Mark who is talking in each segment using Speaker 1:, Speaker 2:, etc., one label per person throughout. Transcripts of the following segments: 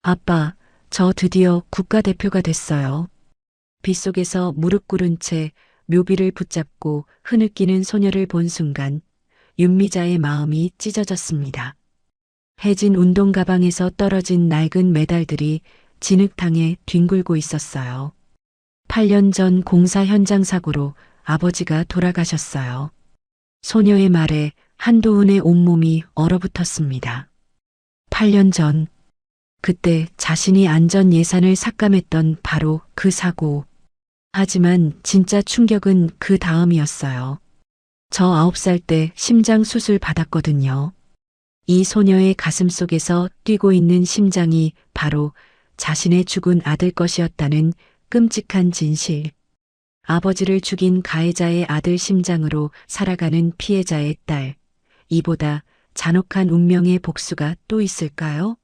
Speaker 1: 아빠, 저 드디어 국가대표가 됐어요. 빗속에서 무릎 꿇은 채 묘비를 붙잡고 흐느끼는 소녀를 본 순간 윤미자의 마음이 찢어졌습니다. 해진 운동 가방에서 떨어진 낡은 메달들이 진흙탕에 뒹굴고 있었어요. 8년 전 공사 현장 사고로 아버지가 돌아가셨어요. 소녀의 말에 한도훈의 온몸이 얼어붙었습니다. 8년 전, 그때 자신이 안전 예산을 삭감했던 바로 그 사고. 하지만 진짜 충격은 그 다음이었어요. 저 9살 때 심장 수술 받았거든요. 이 소녀의 가슴 속에서 뛰고 있는 심장이 바로 자신의 죽은 아들 것이었다는 끔찍한 진실. 아버지를 죽인 가해자의 아들 심장으로 살아가는 피해자의 딸. 이보다 잔혹한 운명의 복수가 또 있을까요?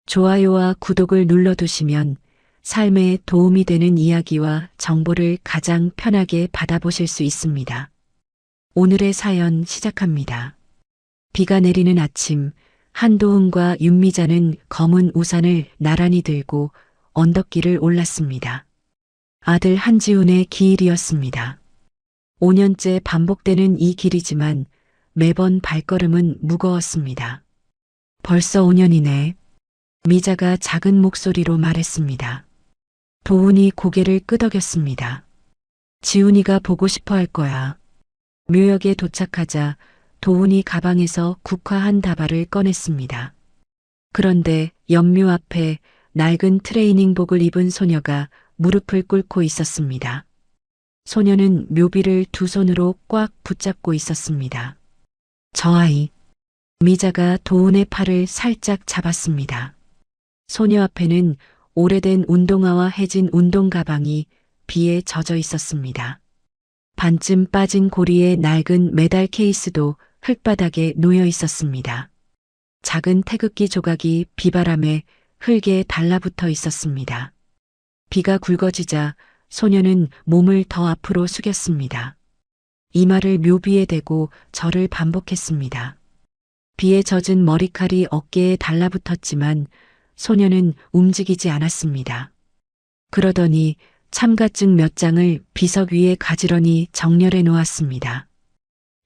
Speaker 1: 좋아요와 구독을 눌러두시면 삶에 도움이 되는 이야기와 정보를 가장 편하게 받아보실 수 있습니다. 오늘의 사연 시작합니다. 비가 내리는 아침, 한도훈과 윤미자는 검은 우산을 나란히 들고 언덕길을 올랐습니다. 아들 한지훈의 기일이었습니다. 5년째 반복되는 이 길이지만 매번 발걸음은 무거웠습니다. 벌써 5년이네. 미자가 작은 목소리로 말했습니다. 도훈이 고개를 끄덕였습니다. 지훈이가 보고 싶어 할 거야. 묘역에 도착하자 도훈이 가방에서 국화 한 다발을 꺼냈습니다. 그런데 연묘 앞에 낡은 트레이닝복을 입은 소녀가 무릎을 꿇고 있었습니다. 소녀는 묘비를 두 손으로 꽉 붙잡고 있었습니다. 저 아이. 미자가 도훈의 팔을 살짝 잡았습니다. 소녀 앞에는 오래된 운동화와 해진 운동 가방이 비에 젖어 있었습니다. 반쯤 빠진 고리의 낡은 메달 케이스도 흙바닥에 놓여 있었습니다. 작은 태극기 조각이 비바람에 흙에 달라붙어 있었습니다. 비가 굵어지자 소녀는 몸을 더 앞으로 숙였습니다. 이마를 묘비에 대고 절을 반복했습니다. 비에 젖은 머리칼이 어깨에 달라붙었지만 소녀는 움직이지 않았습니다. 그러더니 참가증 몇 장을 비석 위에 가지런히 정렬해 놓았습니다.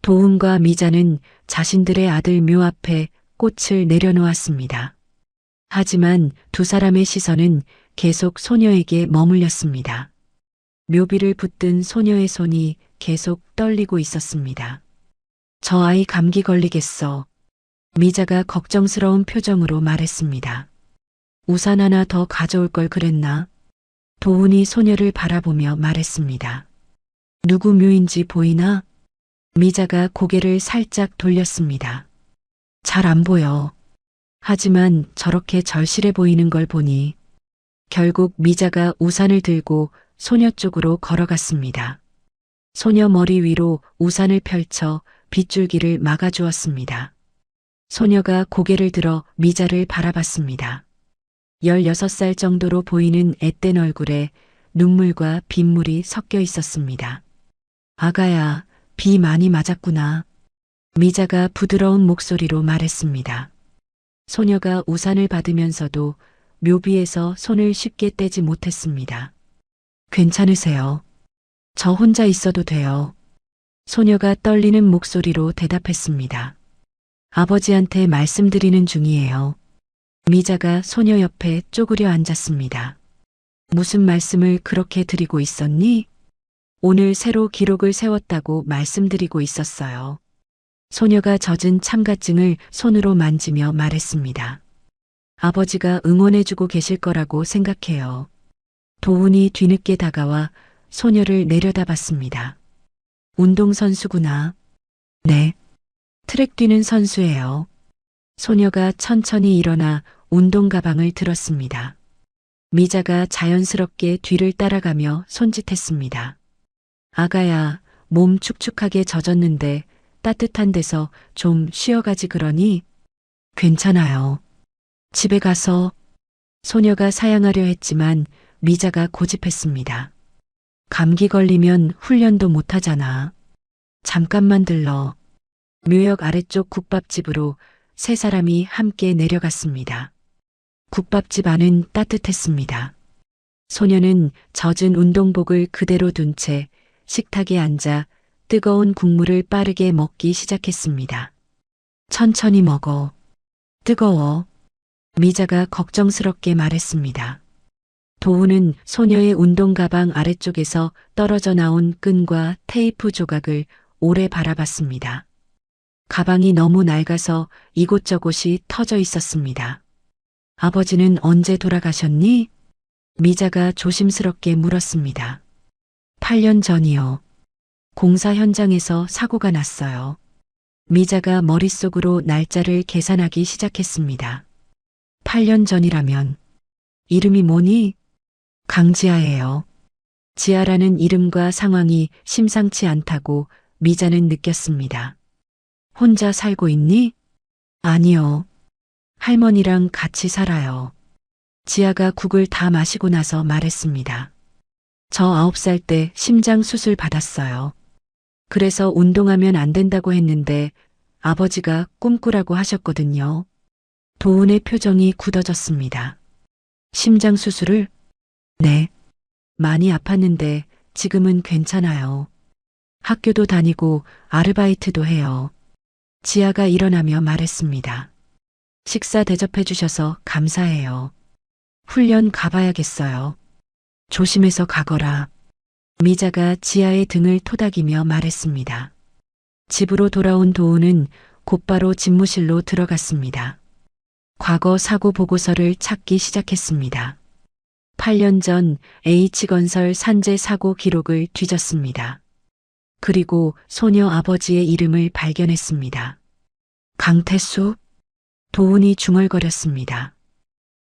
Speaker 1: 도훈과 미자는 자신들의 아들 묘 앞에 꽃을 내려놓았습니다. 하지만 두 사람의 시선은 계속 소녀에게 머물렸습니다. 묘비를 붙든 소녀의 손이 계속 떨리고 있었습니다. 저 아이 감기 걸리겠어. 미자가 걱정스러운 표정으로 말했습니다. 우산 하나 더 가져올 걸 그랬나? 도훈이 소녀를 바라보며 말했습니다. 누구 묘인지 보이나? 미자가 고개를 살짝 돌렸습니다. 잘 안 보여. 하지만 저렇게 절실해 보이는 걸 보니 결국 미자가 우산을 들고 소녀 쪽으로 걸어갔습니다. 소녀 머리 위로 우산을 펼쳐 빗줄기를 막아주었습니다. 소녀가 고개를 들어 미자를 바라봤습니다. 16살 정도로 보이는 앳된 얼굴에 눈물과 빗물이 섞여 있었습니다. 아가야, 비 많이 맞았구나. 미자가 부드러운 목소리로 말했습니다. 소녀가 우산을 받으면서도 묘비에서 손을 쉽게 떼지 못했습니다. 괜찮으세요? 저 혼자 있어도 돼요. 소녀가 떨리는 목소리로 대답했습니다. 아버지한테 말씀드리는 중이에요. 미자가 소녀 옆에 쪼그려 앉았습니다. 무슨 말씀을 그렇게 드리고 있었니? 오늘 새로 기록을 세웠다고 말씀드리고 있었어요. 소녀가 젖은 참가증을 손으로 만지며 말했습니다. 아버지가 응원해주고 계실 거라고 생각해요. 도훈이 뒤늦게 다가와 소녀를 내려다봤습니다. 운동선수구나. 네. 트랙 뛰는 선수예요. 소녀가 천천히 일어나 운동 가방을 들었습니다. 미자가 자연스럽게 뒤를 따라가며 손짓했습니다. 아가야, 몸 축축하게 젖었는데 따뜻한 데서 좀 쉬어가지 그러니? 괜찮아요. 집에 가서. 소녀가 사양하려 했지만 미자가 고집했습니다. 감기 걸리면 훈련도 못하잖아. 잠깐만 들러. 묘역 아래쪽 국밥집으로 세 사람이 함께 내려갔습니다. 국밥집 안은 따뜻했습니다. 소녀는 젖은 운동복을 그대로 둔 채 식탁에 앉아 뜨거운 국물을 빠르게 먹기 시작했습니다. 천천히 먹어. 뜨거워. 미자가 걱정스럽게 말했습니다. 도우는 소녀의 운동 가방 아래쪽에서 떨어져 나온 끈과 테이프 조각을 오래 바라봤습니다. 가방이 너무 낡아서 이곳저곳이 터져 있었습니다. 아버지는 언제 돌아가셨니? 미자가 조심스럽게 물었습니다. 8년 전이요. 공사 현장에서 사고가 났어요. 미자가 머릿속으로 날짜를 계산하기 시작했습니다. 8년 전이라면 이름이 뭐니? 강지아예요. 지아라는 이름과 상황이 심상치 않다고 미자는 느꼈습니다. 혼자 살고 있니? 아니요. 할머니랑 같이 살아요. 지아가 국을 다 마시고 나서 말했습니다. 저 9살 때 심장 수술 받았어요. 그래서 운동하면 안 된다고 했는데 아버지가 꿈꾸라고 하셨거든요. 도훈의 표정이 굳어졌습니다. 심장 수술을? 네. 많이 아팠는데 지금은 괜찮아요. 학교도 다니고 아르바이트도 해요. 지아가 일어나며 말했습니다. 식사 대접해 주셔서 감사해요. 훈련 가봐야겠어요. 조심해서 가거라. 미자가 지아의 등을 토닥이며 말했습니다. 집으로 돌아온 도훈은 곧바로 집무실로 들어갔습니다. 과거 사고 보고서를 찾기 시작했습니다. 8년 전 H건설 산재 사고 기록을 뒤졌습니다. 그리고 소녀 아버지의 이름을 발견했습니다. 강태수? 도훈이 중얼거렸습니다.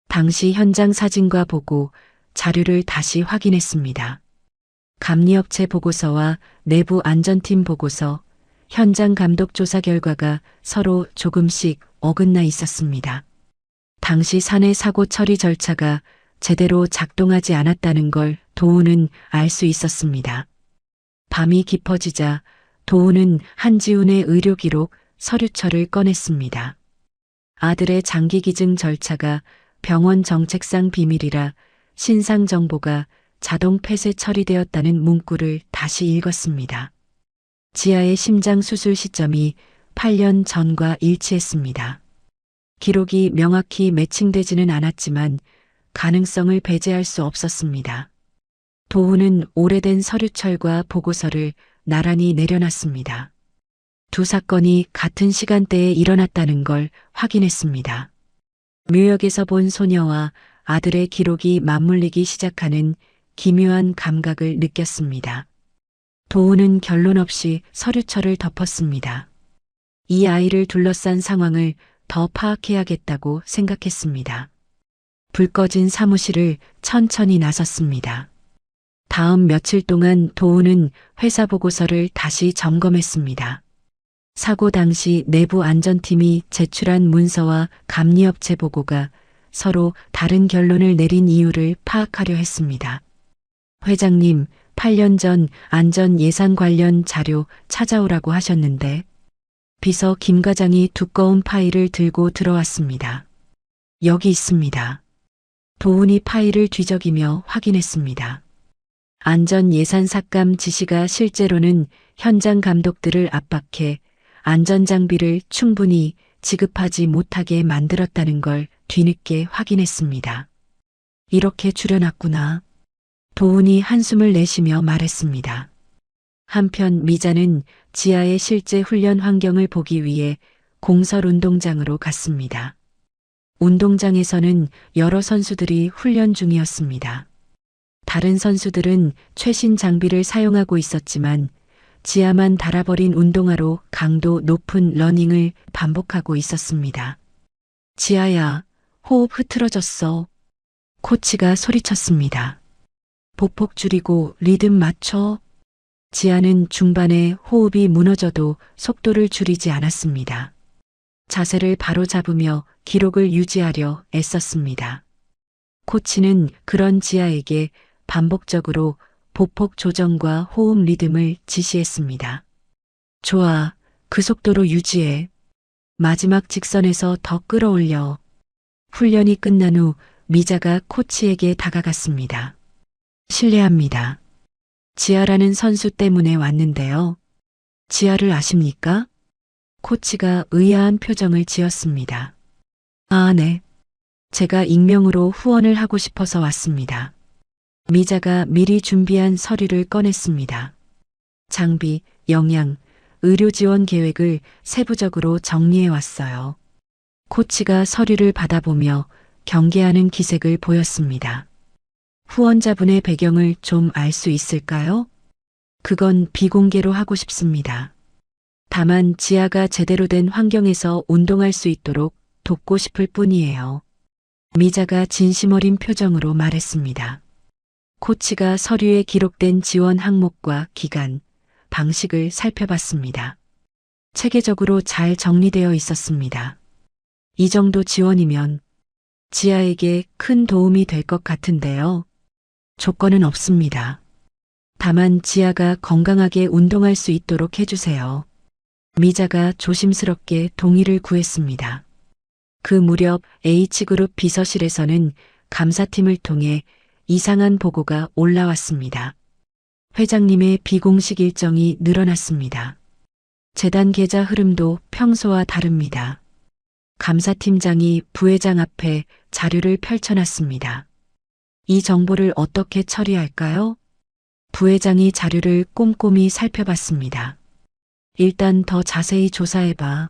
Speaker 1: 당시 현장 사진과 보고 자료를 다시 확인했습니다. 감리업체 보고서와 내부 안전팀 보고서, 현장 감독 조사 결과가 서로 조금씩 어긋나 있었습니다. 당시 사내 사고 처리 절차가 제대로 작동하지 않았다는 걸 도훈은 알 수 있었습니다. 밤이 깊어지자 도훈은 한지훈의 의료기록 서류처를 꺼냈습니다. 아들의 장기기증 절차가 병원 정책상 비밀이라 신상 정보가 자동 폐쇄 처리되었다는 문구를 다시 읽었습니다. 지아의 심장 수술 시점이 8년 전과 일치했습니다. 기록이 명확히 매칭되지는 않았지만 가능성을 배제할 수 없었습니다. 도훈은 오래된 서류철과 보고서를 나란히 내려놨습니다. 두 사건이 같은 시간대에 일어났다는 걸 확인했습니다. 묘역에서 본 소녀와 아들의 기록이 맞물리기 시작하는 기묘한 감각을 느꼈습니다. 도훈은 결론 없이 서류철을 덮었습니다. 이 아이를 둘러싼 상황을 더 파악해야겠다고 생각했습니다. 불 꺼진 사무실을 천천히 나섰습니다. 다음 며칠 동안 도훈은 회사 보고서를 다시 점검했습니다. 사고 당시 내부 안전팀이 제출한 문서와 감리업체 보고가 서로 다른 결론을 내린 이유를 파악하려 했습니다. 회장님, 8년 전 안전 예산 관련 자료 찾아오라고 하셨는데, 비서 김 과장이 두꺼운 파일을 들고 들어왔습니다. 여기 있습니다. 도훈이 파일을 뒤적이며 확인했습니다. 안전 예산 삭감 지시가 실제로는 현장 감독들을 압박해 안전장비를 충분히 지급하지 못하게 만들었다는 걸 뒤늦게 확인했습니다. 이렇게 줄여놨구나. 도훈이 한숨을 내쉬며 말했습니다. 한편 미자는 지하의 실제 훈련 환경을 보기 위해 공설 운동장으로 갔습니다. 운동장에서는 여러 선수들이 훈련 중이었습니다. 다른 선수들은 최신 장비를 사용하고 있었지만 지하만 달아버린 운동화로 강도 높은 러닝을 반복하고 있었습니다. 지하야, 호흡 흐트러졌어. 코치가 소리쳤습니다. 보폭 줄이고 리듬 맞춰. 지하는 중반에 호흡이 무너져도 속도를 줄이지 않았습니다. 자세를 바로 잡으며 기록을 유지하려 애썼습니다. 코치는 그런 지하에게 반복적으로 보폭 조정과 호흡 리듬을 지시했습니다. 좋아, 그 속도로 유지해. 마지막 직선에서 더 끌어올려. 훈련이 끝난 후 미자가 코치에게 다가갔습니다. 실례합니다. 지아라는 선수 때문에 왔는데요. 지아를 아십니까? 코치가 의아한 표정을 지었습니다. 아, 네. 제가 익명으로 후원을 하고 싶어서 왔습니다. 미자가 미리 준비한 서류를 꺼냈습니다. 장비, 영양, 의료 지원 계획을 세부적으로 정리해 왔어요. 코치가 서류를 받아보며 경계하는 기색을 보였습니다. 후원자분의 배경을 좀 알 수 있을까요? 그건 비공개로 하고 싶습니다. 다만 지아가 제대로 된 환경에서 운동할 수 있도록 돕고 싶을 뿐이에요. 미자가 진심 어린 표정으로 말했습니다. 코치가 서류에 기록된 지원 항목과 기간, 방식을 살펴봤습니다. 체계적으로 잘 정리되어 있었습니다. 이 정도 지원이면 지아에게 큰 도움이 될 것 같은데요. 조건은 없습니다. 다만 지아가 건강하게 운동할 수 있도록 해주세요. 미자가 조심스럽게 동의를 구했습니다. 그 무렵 H그룹 비서실에서는 감사팀을 통해 이상한 보고가 올라왔습니다. 회장님의 비공식 일정이 늘어났습니다. 재단 계좌 흐름도 평소와 다릅니다. 감사팀장이 부회장 앞에 자료를 펼쳐놨습니다. 이 정보를 어떻게 처리할까요? 부회장이 자료를 꼼꼼히 살펴봤습니다. 일단 더 자세히 조사해봐.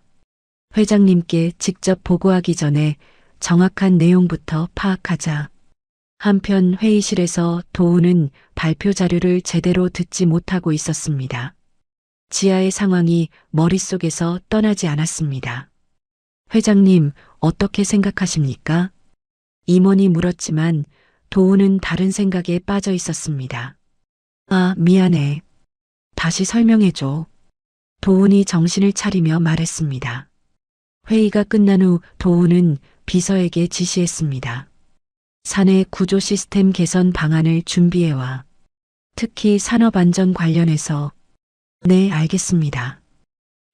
Speaker 1: 회장님께 직접 보고하기 전에 정확한 내용부터 파악하자. 한편 회의실에서 도우는 발표 자료를 제대로 듣지 못하고 있었습니다. 지아의 상황이 머릿속에서 떠나지 않았습니다. 회장님, 어떻게 생각하십니까? 임원이 물었지만 도우는 다른 생각에 빠져 있었습니다. 아, 미안해. 다시 설명해줘. 도훈이 정신을 차리며 말했습니다. 회의가 끝난 후 도훈은 비서에게 지시했습니다. 사내 구조 시스템 개선 방안을 준비해와. 특히 산업안전 관련해서. 네, 알겠습니다.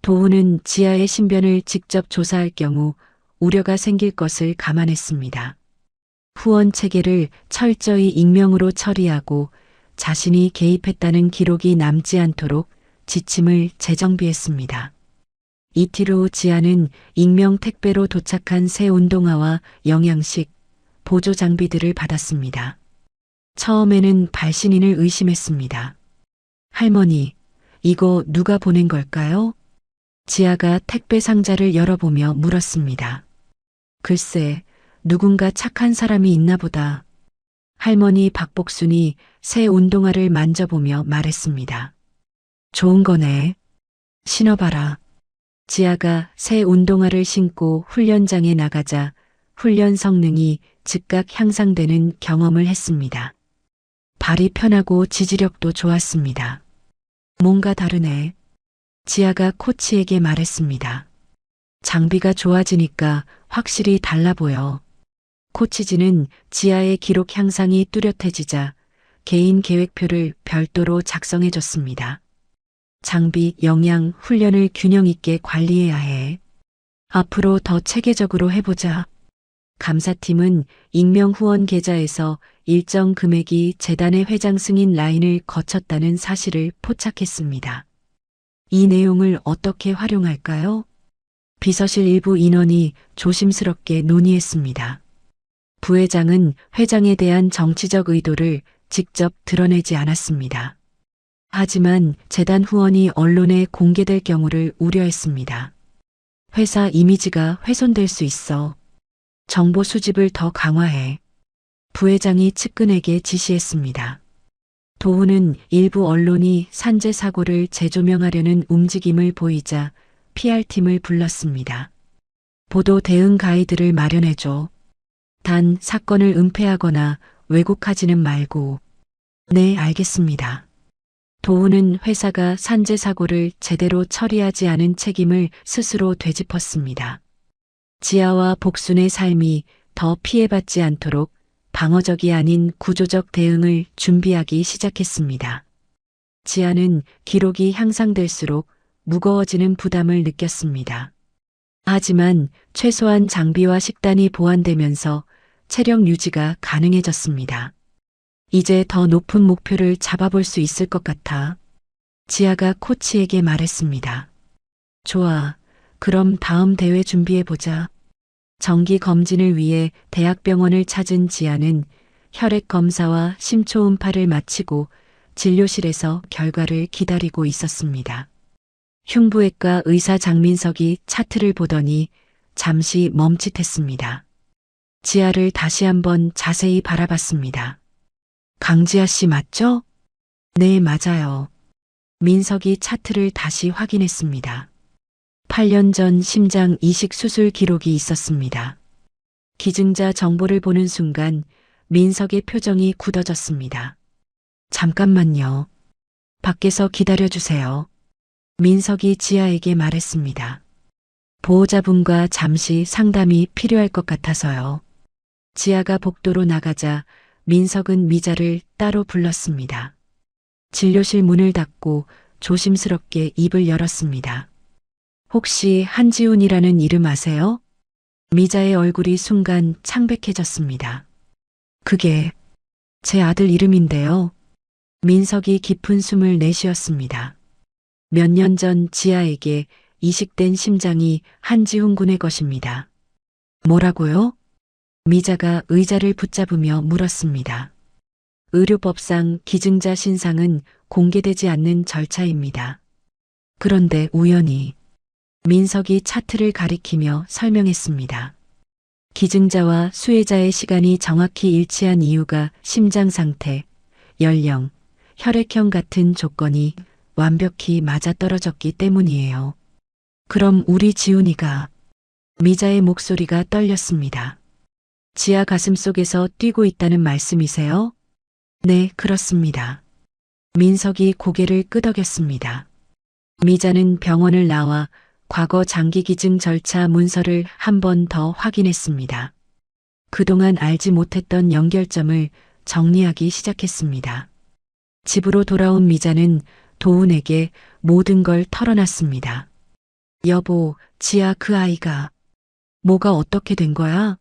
Speaker 1: 도훈은 지하의 신변을 직접 조사할 경우 우려가 생길 것을 감안했습니다. 후원 체계를 철저히 익명으로 처리하고 자신이 개입했다는 기록이 남지 않도록 지침을 재정비했습니다. 이틀 후 지아는 익명 택배로 도착한 새 운동화와 영양식, 보조 장비들을 받았습니다. 처음에는 발신인을 의심했습니다. 할머니, 이거 누가 보낸 걸까요? 지아가 택배 상자를 열어보며 물었습니다. 글쎄, 누군가 착한 사람이 있나 보다. 할머니 박복순이 새 운동화를 만져보며 말했습니다. 좋은 거네. 신어봐라. 지아가 새 운동화를 신고 훈련장에 나가자 훈련 성능이 즉각 향상되는 경험을 했습니다. 발이 편하고 지지력도 좋았습니다. 뭔가 다르네. 지아가 코치에게 말했습니다. 장비가 좋아지니까 확실히 달라 보여. 코치진은 지아의 기록 향상이 뚜렷해지자 개인 계획표를 별도로 작성해줬습니다. 장비, 영양, 훈련을 균형 있게 관리해야 해. 앞으로 더 체계적으로 해보자. 감사팀은 익명 후원 계좌에서 일정 금액이 재단의 회장 승인 라인을 거쳤다는 사실을 포착했습니다. 이 내용을 어떻게 활용할까요? 비서실 일부 인원이 조심스럽게 논의했습니다. 부회장은 회장에 대한 정치적 의도를 직접 드러내지 않았습니다. 하지만 재단 후원이 언론에 공개될 경우를 우려했습니다. 회사 이미지가 훼손될 수 있어. 정보 수집을 더 강화해. 부회장이 측근에게 지시했습니다. 도훈은 일부 언론이 산재 사고를 재조명하려는 움직임을 보이자 PR팀을 불렀습니다. 보도 대응 가이드를 마련해줘. 단 사건을 은폐하거나 왜곡하지는 말고. 네, 알겠습니다. 도훈은 회사가 산재 사고를 제대로 처리하지 않은 책임을 스스로 되짚었습니다. 지아와 복순의 삶이 더 피해받지 않도록 방어적이 아닌 구조적 대응을 준비하기 시작했습니다. 지아는 기록이 향상될수록 무거워지는 부담을 느꼈습니다. 하지만 최소한 장비와 식단이 보완되면서 체력 유지가 가능해졌습니다. 이제 더 높은 목표를 잡아볼 수 있을 것 같아. 지아가 코치에게 말했습니다. 좋아. 그럼 다음 대회 준비해보자. 정기 검진을 위해 대학병원을 찾은 지아는 혈액 검사와 심초 음파를 마치고 진료실에서 결과를 기다리고 있었습니다. 흉부외과 의사 장민석이 차트를 보더니 잠시 멈칫했습니다. 지아를 다시 한번 자세히 바라봤습니다. 강지아 씨 맞죠? 네, 맞아요. 민석이 차트를 다시 확인했습니다. 8년 전 심장 이식 수술 기록이 있었습니다. 기증자 정보를 보는 순간 민석의 표정이 굳어졌습니다. 잠깐만요. 밖에서 기다려주세요. 민석이 지아에게 말했습니다. 보호자분과 잠시 상담이 필요할 것 같아서요. 지아가 복도로 나가자 민석은 미자를 따로 불렀습니다. 진료실 문을 닫고 조심스럽게 입을 열었습니다. 혹시 한지훈이라는 이름 아세요? 미자의 얼굴이 순간 창백해졌습니다. 그게 제 아들 이름인데요. 민석이 깊은 숨을 내쉬었습니다. 몇 년 전 지아에게 이식된 심장이 한지훈 군의 것입니다. 뭐라고요? 미자가 의자를 붙잡으며 물었습니다. 의료법상 기증자 신상은 공개되지 않는 절차입니다. 그런데 우연히 민석이 차트를 가리키며 설명했습니다. 기증자와 수혜자의 시간이 정확히 일치한 이유가 심장 상태, 연령, 혈액형 같은 조건이 완벽히 맞아떨어졌기 때문이에요. 그럼 우리 지훈이가 미자의 목소리가 떨렸습니다. 지아 가슴속에서 뛰고 있다는 말씀이세요? 네, 그렇습니다. 민석이 고개를 끄덕였습니다. 미자는 병원을 나와 과거 장기 기증 절차 문서를 한 번 더 확인했습니다. 그동안 알지 못했던 연결점을 정리하기 시작했습니다. 집으로 돌아온 미자는 도훈에게 모든 걸 털어놨습니다. 여보, 지아 그 아이가 뭐가 어떻게 된 거야?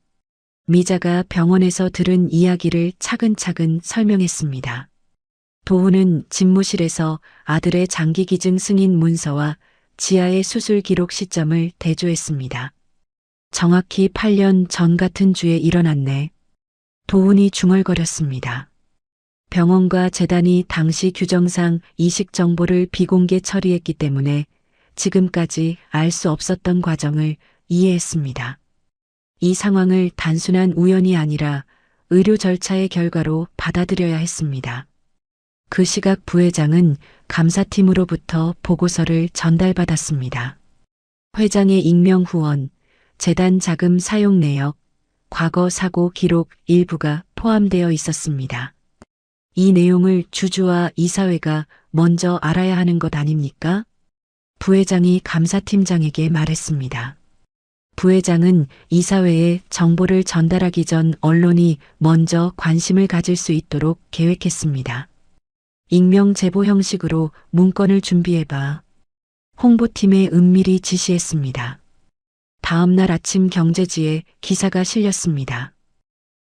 Speaker 1: 미자가 병원에서 들은 이야기를 차근차근 설명했습니다. 도훈은 집무실에서 아들의 장기 기증 승인 문서와 지아의 수술 기록 시점을 대조했습니다. 정확히 8년 전 같은 주에 일어났네. 도훈이 중얼거렸습니다. 병원과 재단이 당시 규정상 이식 정보를 비공개 처리했기 때문에 지금까지 알 수 없었던 과정을 이해했습니다. 이 상황을 단순한 우연이 아니라 의료 절차의 결과로 받아들여야 했습니다. 그 시각 부회장은 감사팀으로부터 보고서를 전달받았습니다. 회장의 익명 후원, 재단 자금 사용 내역, 과거 사고 기록 일부가 포함되어 있었습니다. 이 내용을 주주와 이사회가 먼저 알아야 하는 것 아닙니까? 부회장이 감사팀장에게 말했습니다. 부회장은 이사회에 정보를 전달하기 전 언론이 먼저 관심을 가질 수 있도록 계획했습니다. 익명 제보 형식으로 문건을 준비해봐. 홍보팀에 은밀히 지시했습니다. 다음 날 아침 경제지에 기사가 실렸습니다.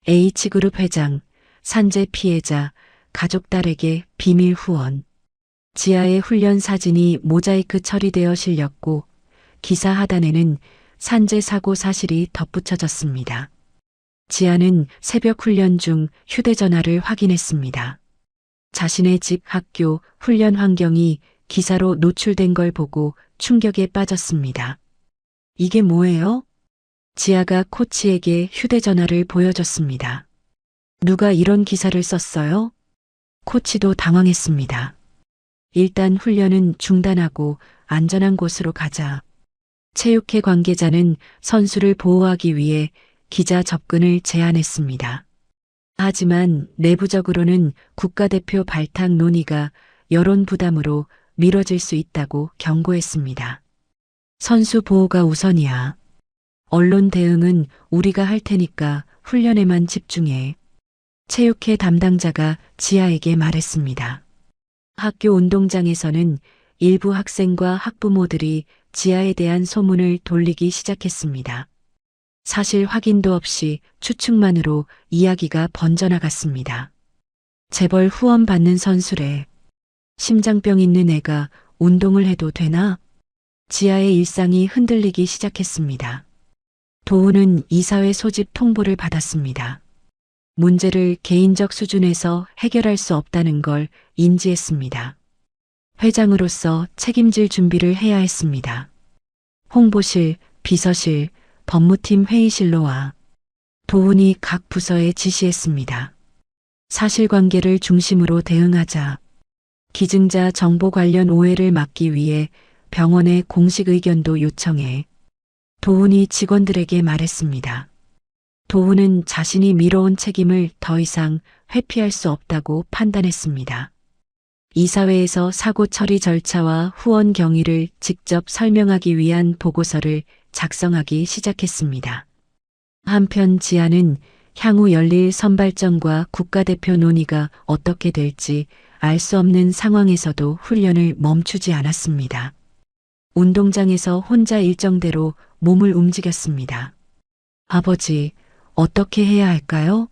Speaker 1: H그룹 회장, 산재 피해자, 가족 딸에게 비밀 후원. 지아의 훈련 사진이 모자이크 처리되어 실렸고 기사 하단에는 산재 사고 사실이 덧붙여졌습니다. 지아는 새벽 훈련 중 휴대전화를 확인했습니다. 자신의 집, 학교, 훈련 환경이 기사로 노출된 걸 보고 충격에 빠졌습니다. 이게 뭐예요? 지아가 코치에게 휴대전화를 보여줬습니다. 누가 이런 기사를 썼어요? 코치도 당황했습니다. 일단 훈련은 중단하고 안전한 곳으로 가자. 체육회 관계자는 선수를 보호하기 위해 기자 접근을 제한했습니다. 하지만 내부적으로는 국가대표 발탁 논의가 여론 부담으로 미뤄질 수 있다고 경고했습니다. 선수 보호가 우선이야. 언론 대응은 우리가 할 테니까 훈련에만 집중해. 체육회 담당자가 지아에게 말했습니다. 학교 운동장에서는 일부 학생과 학부모들이 지아에 대한 소문을 돌리기 시작했습니다. 사실 확인도 없이 추측만으로 이야기가 번져나갔습니다. 재벌 후원 받는 선수래. 심장병 있는 애가 운동을 해도 되나? 지아의 일상이 흔들리기 시작했습니다. 도훈은 이사회 소집 통보를 받았습니다. 문제를 개인적 수준에서 해결할 수 없다는 걸 인지했습니다. 회장으로서 책임질 준비를 해야 했습니다. 홍보실, 비서실, 법무팀 회의실로 와. 도훈이 각 부서에 지시했습니다. 사실관계를 중심으로 대응하자. 기증자 정보 관련 오해를 막기 위해 병원에 공식 의견도 요청해. 도훈이 직원들에게 말했습니다. 도훈은 자신이 미뤄온 책임을 더 이상 회피할 수 없다고 판단했습니다. 이사회에서 사고 처리 절차와 후원 경위를 직접 설명하기 위한 보고서를 작성하기 시작했습니다. 한편 지아는 향후 열릴 선발전과 국가대표 논의가 어떻게 될지 알 수 없는 상황에서도 훈련을 멈추지 않았습니다. 운동장에서 혼자 일정대로 몸을 움직였습니다. 아버지, 어떻게 해야 할까요?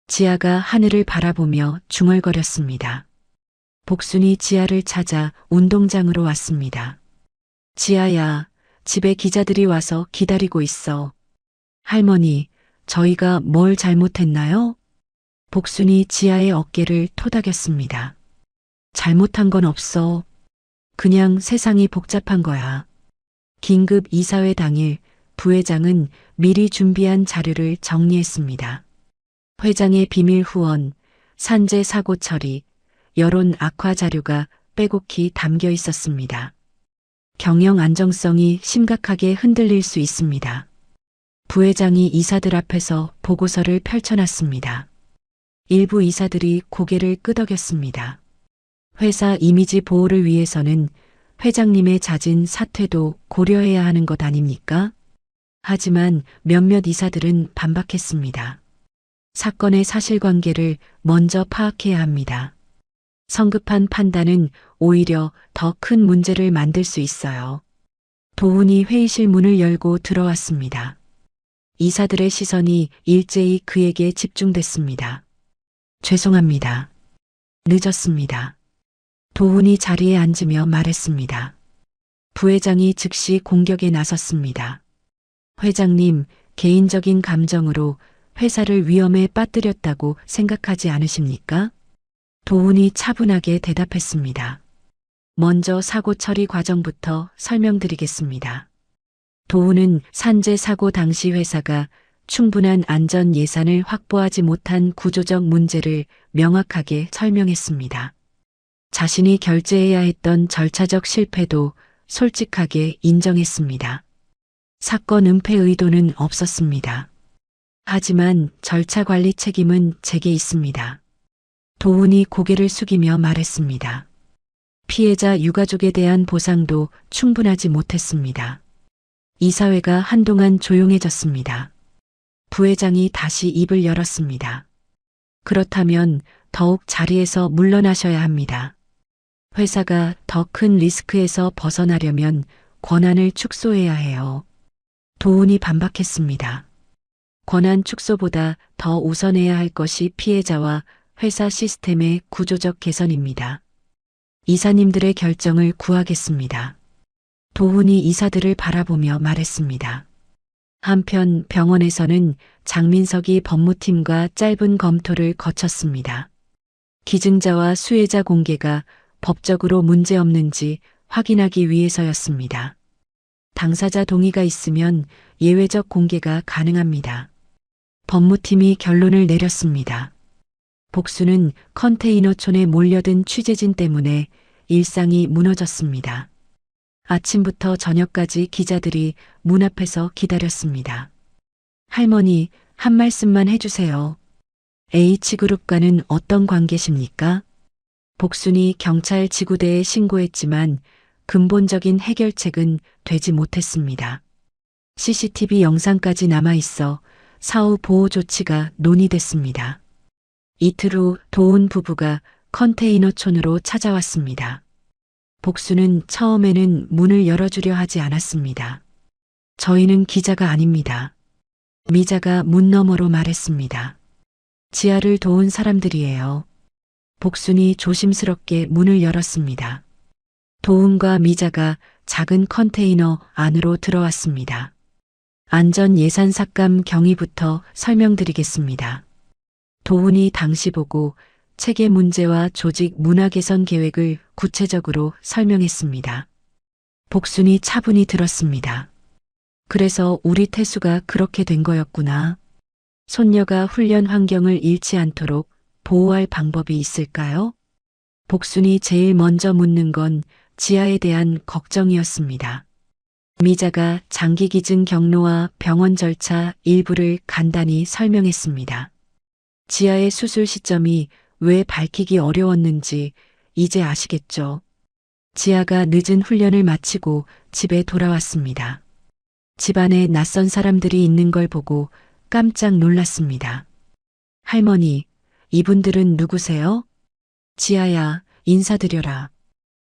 Speaker 1: 지아가 하늘을 바라보며 중얼거렸습니다. 복순이 지아를 찾아 운동장으로 왔습니다. 지아야, 집에 기자들이 와서 기다리고 있어. 할머니, 저희가 뭘 잘못했나요? 복순이 지아의 어깨를 토닥였습니다. 잘못한 건 없어. 그냥 세상이 복잡한 거야. 긴급 이사회 당일 부회장은 미리 준비한 자료를 정리했습니다. 회장의 비밀 후원, 산재 사고 처리, 여론 악화 자료가 빼곡히 담겨 있었습니다. 경영 안정성이 심각하게 흔들릴 수 있습니다. 부회장이 이사들 앞에서 보고서를 펼쳐놨습니다. 일부 이사들이 고개를 끄덕였습니다. 회사 이미지 보호를 위해서는 회장님의 잦은 사퇴도 고려해야 하는 것 아닙니까? 하지만 몇몇 이사들은 반박했습니다. 사건의 사실관계를 먼저 파악해야 합니다. 성급한 판단은 오히려 더 큰 문제를 만들 수 있어요. 도훈이 회의실 문을 열고 들어왔습니다. 이사들의 시선이 일제히 그에게 집중됐습니다. 죄송합니다. 늦었습니다. 도훈이 자리에 앉으며 말했습니다. 부회장이 즉시 공격에 나섰습니다. 회장님, 개인적인 감정으로 회사를 위험에 빠뜨렸다고 생각하지 않으십니까? 도훈이 차분하게 대답했습니다. 먼저 사고 처리 과정부터 설명드리겠습니다. 도훈은 산재 사고 당시 회사가 충분한 안전 예산을 확보하지 못한 구조적 문제를 명확하게 설명했습니다. 자신이 결제해야 했던 절차적 실패도 솔직하게 인정했습니다. 사건 은폐 의도는 없었습니다. 하지만 절차 관리 책임은 제게 있습니다. 도훈이 고개를 숙이며 말했습니다. 피해자 유가족에 대한 보상도 충분하지 못했습니다. 이사회가 한동안 조용해졌습니다. 부회장이 다시 입을 열었습니다. 그렇다면 더욱 자리에서 물러나셔야 합니다. 회사가 더 큰 리스크에서 벗어나려면 권한을 축소해야 해요. 도훈이 반박했습니다. 권한 축소보다 더 우선해야 할 것이 피해자와 회사 시스템의 구조적 개선입니다. 이사님들의 결정을 구하겠습니다. 도훈이 이사들을 바라보며 말했습니다. 한편 병원에서는 장민석이 법무팀과 짧은 검토를 거쳤습니다. 기증자와 수혜자 공개가 법적으로 문제없는지 확인하기 위해서였습니다. 당사자 동의가 있으면 예외적 공개가 가능합니다. 법무팀이 결론을 내렸습니다. 복수는 컨테이너촌에 몰려든 취재진 때문에 일상이 무너졌습니다. 아침부터 저녁까지 기자들이 문 앞에서 기다렸습니다. 할머니, 한 말씀만 해주세요. H그룹과는 어떤 관계십니까? 복순이 경찰 지구대에 신고했지만 근본적인 해결책은 되지 못했습니다. CCTV 영상까지 남아있어 사후 보호 조치가 논의됐습니다. 이틀 후 도훈 부부가 컨테이너촌으로 찾아왔습니다. 복수는 처음에는 문을 열어주려 하지 않았습니다. 저희는 기자가 아닙니다. 미자가 문 너머로 말했습니다. 지아를 도운 사람들이에요. 복순이 조심스럽게 문을 열었습니다. 도훈과 미자가 작은 컨테이너 안으로 들어왔습니다. 안전 예산 삭감 경위부터 설명드리겠습니다. 도훈이 당시 보고 체계 문제와 조직 문화 개선 계획을 구체적으로 설명했습니다. 복순이 차분히 들었습니다. 그래서 우리 태수가 그렇게 된 거였구나. 손녀가 훈련 환경을 잃지 않도록 보호할 방법이 있을까요? 복순이 제일 먼저 묻는 건 지아에 대한 걱정이었습니다. 미자가 장기 기증 경로와 병원 절차 일부를 간단히 설명했습니다. 지아의 수술 시점이 왜 밝히기 어려웠는지 이제 아시겠죠? 지아가 늦은 훈련을 마치고 집에 돌아왔습니다. 집안에 낯선 사람들이 있는 걸 보고 깜짝 놀랐습니다. 할머니, 이분들은 누구세요? 지아야, 인사드려라.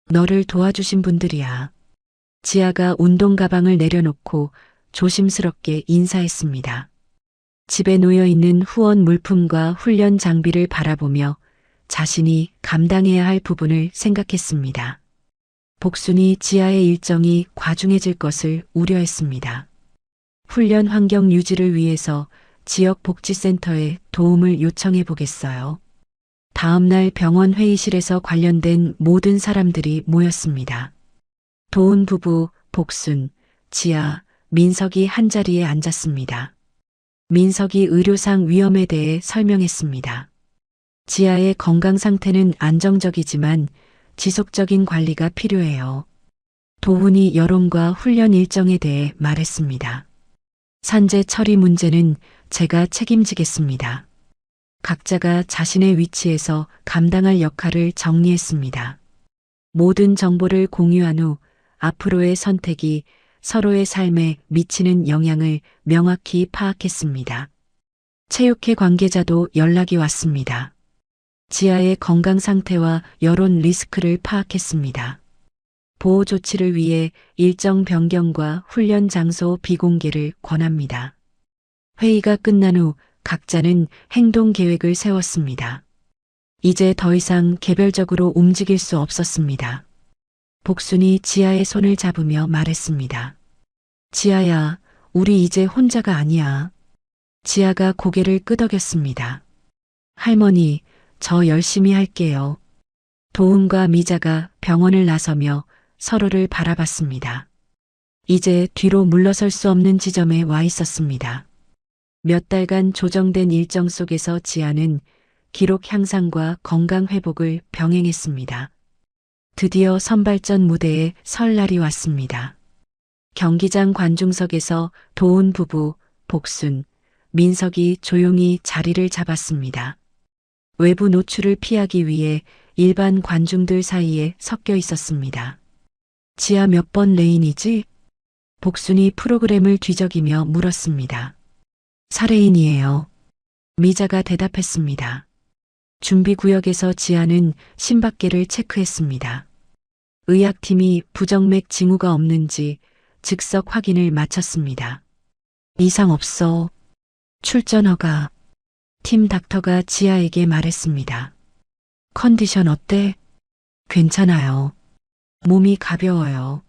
Speaker 1: 너를 도와주신 분들이야. 지아가 운동 가방을 내려놓고 조심스럽게 인사했습니다. 집에 놓여 있는 후원 물품과 훈련 장비를 바라보며 자신이 감당해야 할 부분을 생각했습니다. 복순이 지아의 일정이 과중해질 것을 우려했습니다. 훈련 환경 유지를 위해서 지역 복지센터에 도움을 요청해 보겠어요. 다음 날 병원 회의실에서 관련된 모든 사람들이 모였습니다. 도훈 부부, 복순, 지아, 민석이 한자리에 앉았습니다. 민석이 의료상 위험에 대해 설명했습니다. 지아의 건강 상태는 안정적이지만 지속적인 관리가 필요해요. 도훈이 여론과 훈련 일정에 대해 말했습니다. 산재 처리 문제는 제가 책임지겠습니다. 각자가 자신의 위치에서 감당할 역할을 정리했습니다. 모든 정보를 공유한 후 앞으로의 선택이 서로의 삶에 미치는 영향을 명확히 파악했습니다. 체육회 관계자도 연락이 왔습니다. 지아의 건강 상태와 여론 리스크를 파악했습니다. 보호 조치를 위해 일정 변경과 훈련 장소 비공개를 권합니다. 회의가 끝난 후 각자는 행동 계획을 세웠습니다. 이제 더 이상 개별적으로 움직일 수 없었습니다. 복순이 지아의 손을 잡으며 말했습니다. 지아야, 우리 이제 혼자가 아니야. 지아가 고개를 끄덕였습니다. 할머니, 저 열심히 할게요. 도훈과 미자가 병원을 나서며 서로를 바라봤습니다. 이제 뒤로 물러설 수 없는 지점에 와 있었습니다. 몇 달간 조정된 일정 속에서 지아는 기록 향상과 건강 회복을 병행했습니다. 드디어 선발전 무대에 설 날이 왔습니다. 경기장 관중석에서 도훈 부부, 복순, 민석이 조용히 자리를 잡았습니다. 외부 노출을 피하기 위해 일반 관중들 사이에 섞여 있었습니다. 지아 몇 번 레인이지? 복순이 프로그램을 뒤적이며 물었습니다. 4레인이에요. 미자가 대답했습니다. 준비구역에서 지아는 심박계를 체크했습니다. 의학팀이 부정맥 징후가 없는지 즉석 확인을 마쳤습니다. 이상 없어. 출전 허가. 팀 닥터가 지아에게 말했습니다. 컨디션 어때? 괜찮아요. 몸이 가벼워요.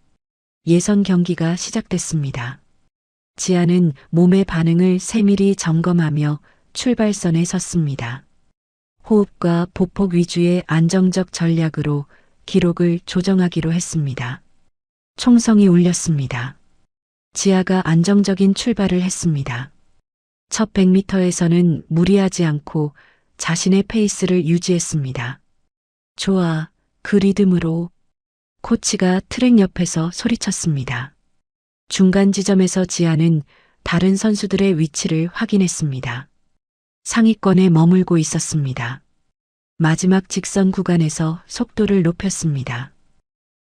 Speaker 1: 예선 경기가 시작됐습니다. 지아는 몸의 반응을 세밀히 점검하며 출발선에 섰습니다. 호흡과 보폭 위주의 안정적 전략으로 기록을 조정하기로 했습니다. 총성이 울렸습니다. 지아가 안정적인 출발을 했습니다. 첫 100m에서는 무리하지 않고 자신의 페이스를 유지했습니다. 좋아, 그 리듬으로. 코치가 트랙 옆에서 소리쳤습니다. 중간 지점에서 지아는 다른 선수들의 위치를 확인했습니다. 상위권에 머물고 있었습니다. 마지막 직선 구간에서 속도를 높였습니다.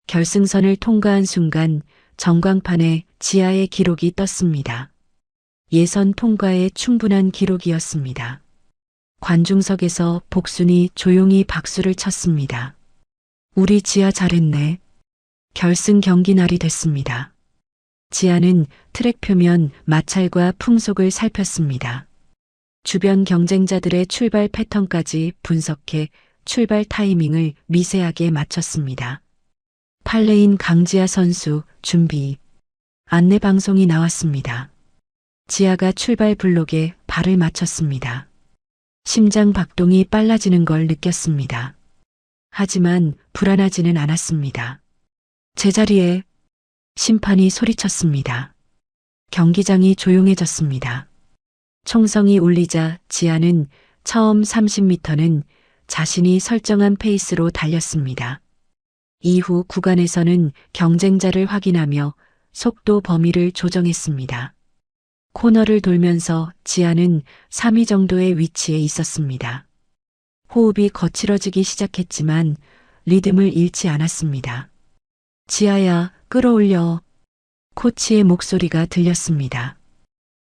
Speaker 1: 결승선을 통과한 순간 전광판에 지아의 기록이 떴습니다. 예선 통과에 충분한 기록이었습니다. 관중석에서 복순이 조용히 박수를 쳤습니다. 우리 지아 잘했네. 결승 경기 날이 됐습니다. 지아는 트랙 표면 마찰과 풍속을 살폈습니다. 주변 경쟁자들의 출발 패턴까지 분석해 출발 타이밍을 미세하게 맞췄습니다. 8레인 강지아 선수 준비. 안내 방송이 나왔습니다. 지아가 출발 블록에 발을 맞췄습니다. 심장 박동이 빨라지는 걸 느꼈습니다. 하지만 불안하지는 않았습니다. 제자리에 심판이 소리쳤습니다. 경기장이 조용해졌습니다. 총성이 울리자 지아는 처음 30m는 자신이 설정한 페이스로 달렸습니다. 이후 구간에서는 경쟁자를 확인하며 속도 범위를 조정했습니다. 코너를 돌면서 지아는 3위 정도의 위치에 있었습니다. 호흡이 거칠어지기 시작했지만 리듬을 잃지 않았습니다. 지아야, 끌어올려. 코치의 목소리가 들렸습니다.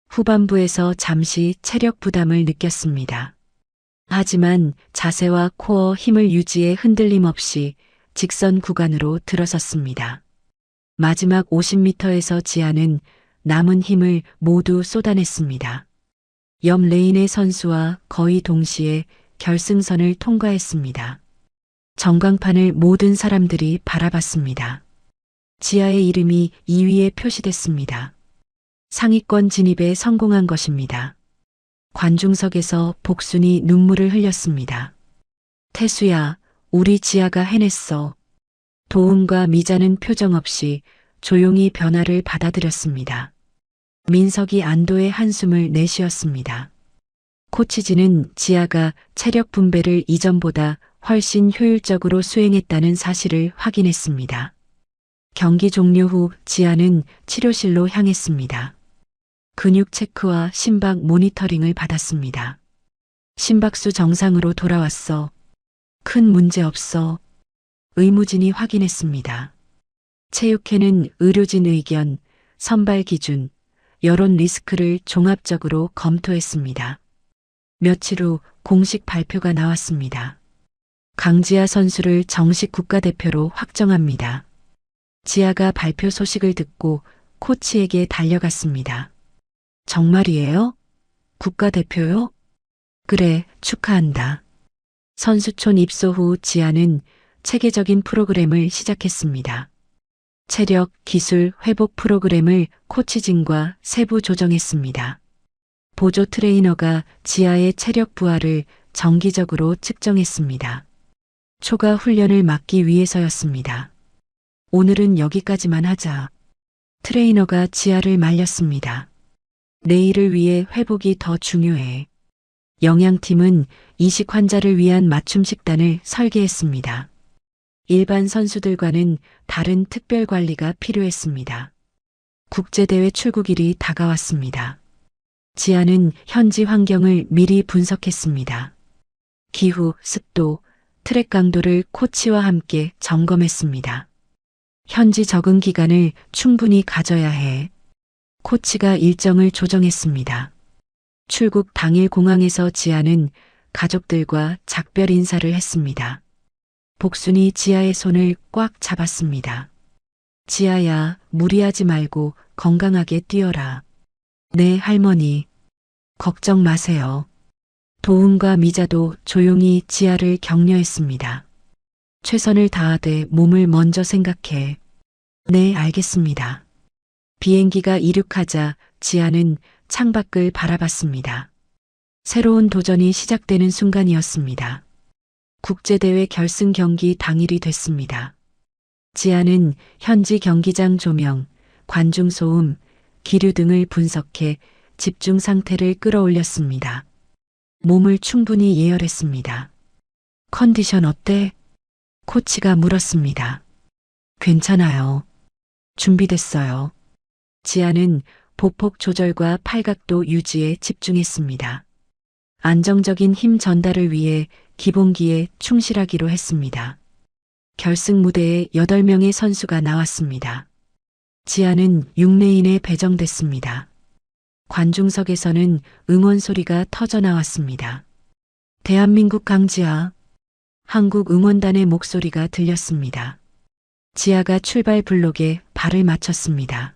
Speaker 1: 후반부에서 잠시 체력 부담을 느꼈습니다. 하지만 자세와 코어 힘을 유지해 흔들림 없이 직선 구간으로 들어섰습니다. 마지막 50m에서 지아는 남은 힘을 모두 쏟아냈습니다. 옆 레인의 선수와 거의 동시에 결승선을 통과했습니다. 전광판을 모든 사람들이 바라봤습니다. 지아의 이름이 2위에 표시됐습니다. 상위권 진입에 성공한 것입니다. 관중석에서 복순이 눈물을 흘렸습니다. 태수야, 우리 지아가 해냈어. 도훈과 미자는 표정 없이 조용히 변화를 받아들였습니다. 민석이 안도의 한숨을 내쉬었습니다. 코치진은 지아가 체력 분배를 이전보다 훨씬 효율적으로 수행했다는 사실을 확인했습니다. 경기 종료 후 지아는 치료실로 향했습니다. 근육 체크와 심박 모니터링을 받았습니다. 심박수 정상으로 돌아왔어. 큰 문제 없어. 의무진이 확인했습니다. 체육회는 의료진 의견, 선발 기준, 여론 리스크를 종합적으로 검토했습니다. 며칠 후 공식 발표가 나왔습니다. 강지아 선수를 정식 국가대표로 확정합니다. 지아가 발표 소식을 듣고 코치에게 달려갔습니다. 정말이에요? 국가대표요? 그래, 축하한다. 선수촌 입소 후 지아는 체계적인 프로그램을 시작했습니다. 체력, 기술, 회복 프로그램을 코치진과 세부 조정했습니다. 보조 트레이너가 지아의 체력 부하를 정기적으로 측정했습니다. 초과 훈련을 막기 위해서였습니다. 오늘은 여기까지만 하자. 트레이너가 지아를 말렸습니다. 내일을 위해 회복이 더 중요해. 영양팀은 이식 환자를 위한 맞춤 식단을 설계했습니다. 일반 선수들과는 다른 특별 관리가 필요했습니다. 국제대회 출국일이 다가왔습니다. 지아는 현지 환경을 미리 분석했습니다. 기후, 습도, 트랙 강도를 코치와 함께 점검했습니다. 현지 적응 기간을 충분히 가져야 해. 코치가 일정을 조정했습니다. 출국 당일 공항에서 지아는 가족들과 작별 인사를 했습니다. 복순이 지아의 손을 꽉 잡았습니다. 지아야, 무리하지 말고 건강하게 뛰어라. 네, 할머니. 걱정 마세요. 도훈과 미자도 조용히 지아를 격려했습니다. 최선을 다하되 몸을 먼저 생각해. 네, 알겠습니다. 비행기가 이륙하자 지아는 창밖을 바라봤습니다. 새로운 도전이 시작되는 순간이었습니다. 국제대회 결승 경기 당일이 됐습니다. 지아는 현지 경기장 조명, 관중 소음, 기류 등을 분석해 집중 상태를 끌어올렸습니다. 몸을 충분히 예열했습니다. 컨디션 어때? 코치가 물었습니다. 괜찮아요. 준비됐어요. 지아는 보폭 조절과 팔각도 유지에 집중했습니다. 안정적인 힘 전달을 위해 기본기에 충실하기로 했습니다. 결승 무대에 8명의 선수가 나왔습니다. 지아는 6레인에 배정됐습니다. 관중석에서는 응원 소리가 터져 나왔습니다. 대한민국 강지아. 한국 응원단의 목소리가 들렸습니다. 지아가 출발 블록에 발을 맞췄습니다.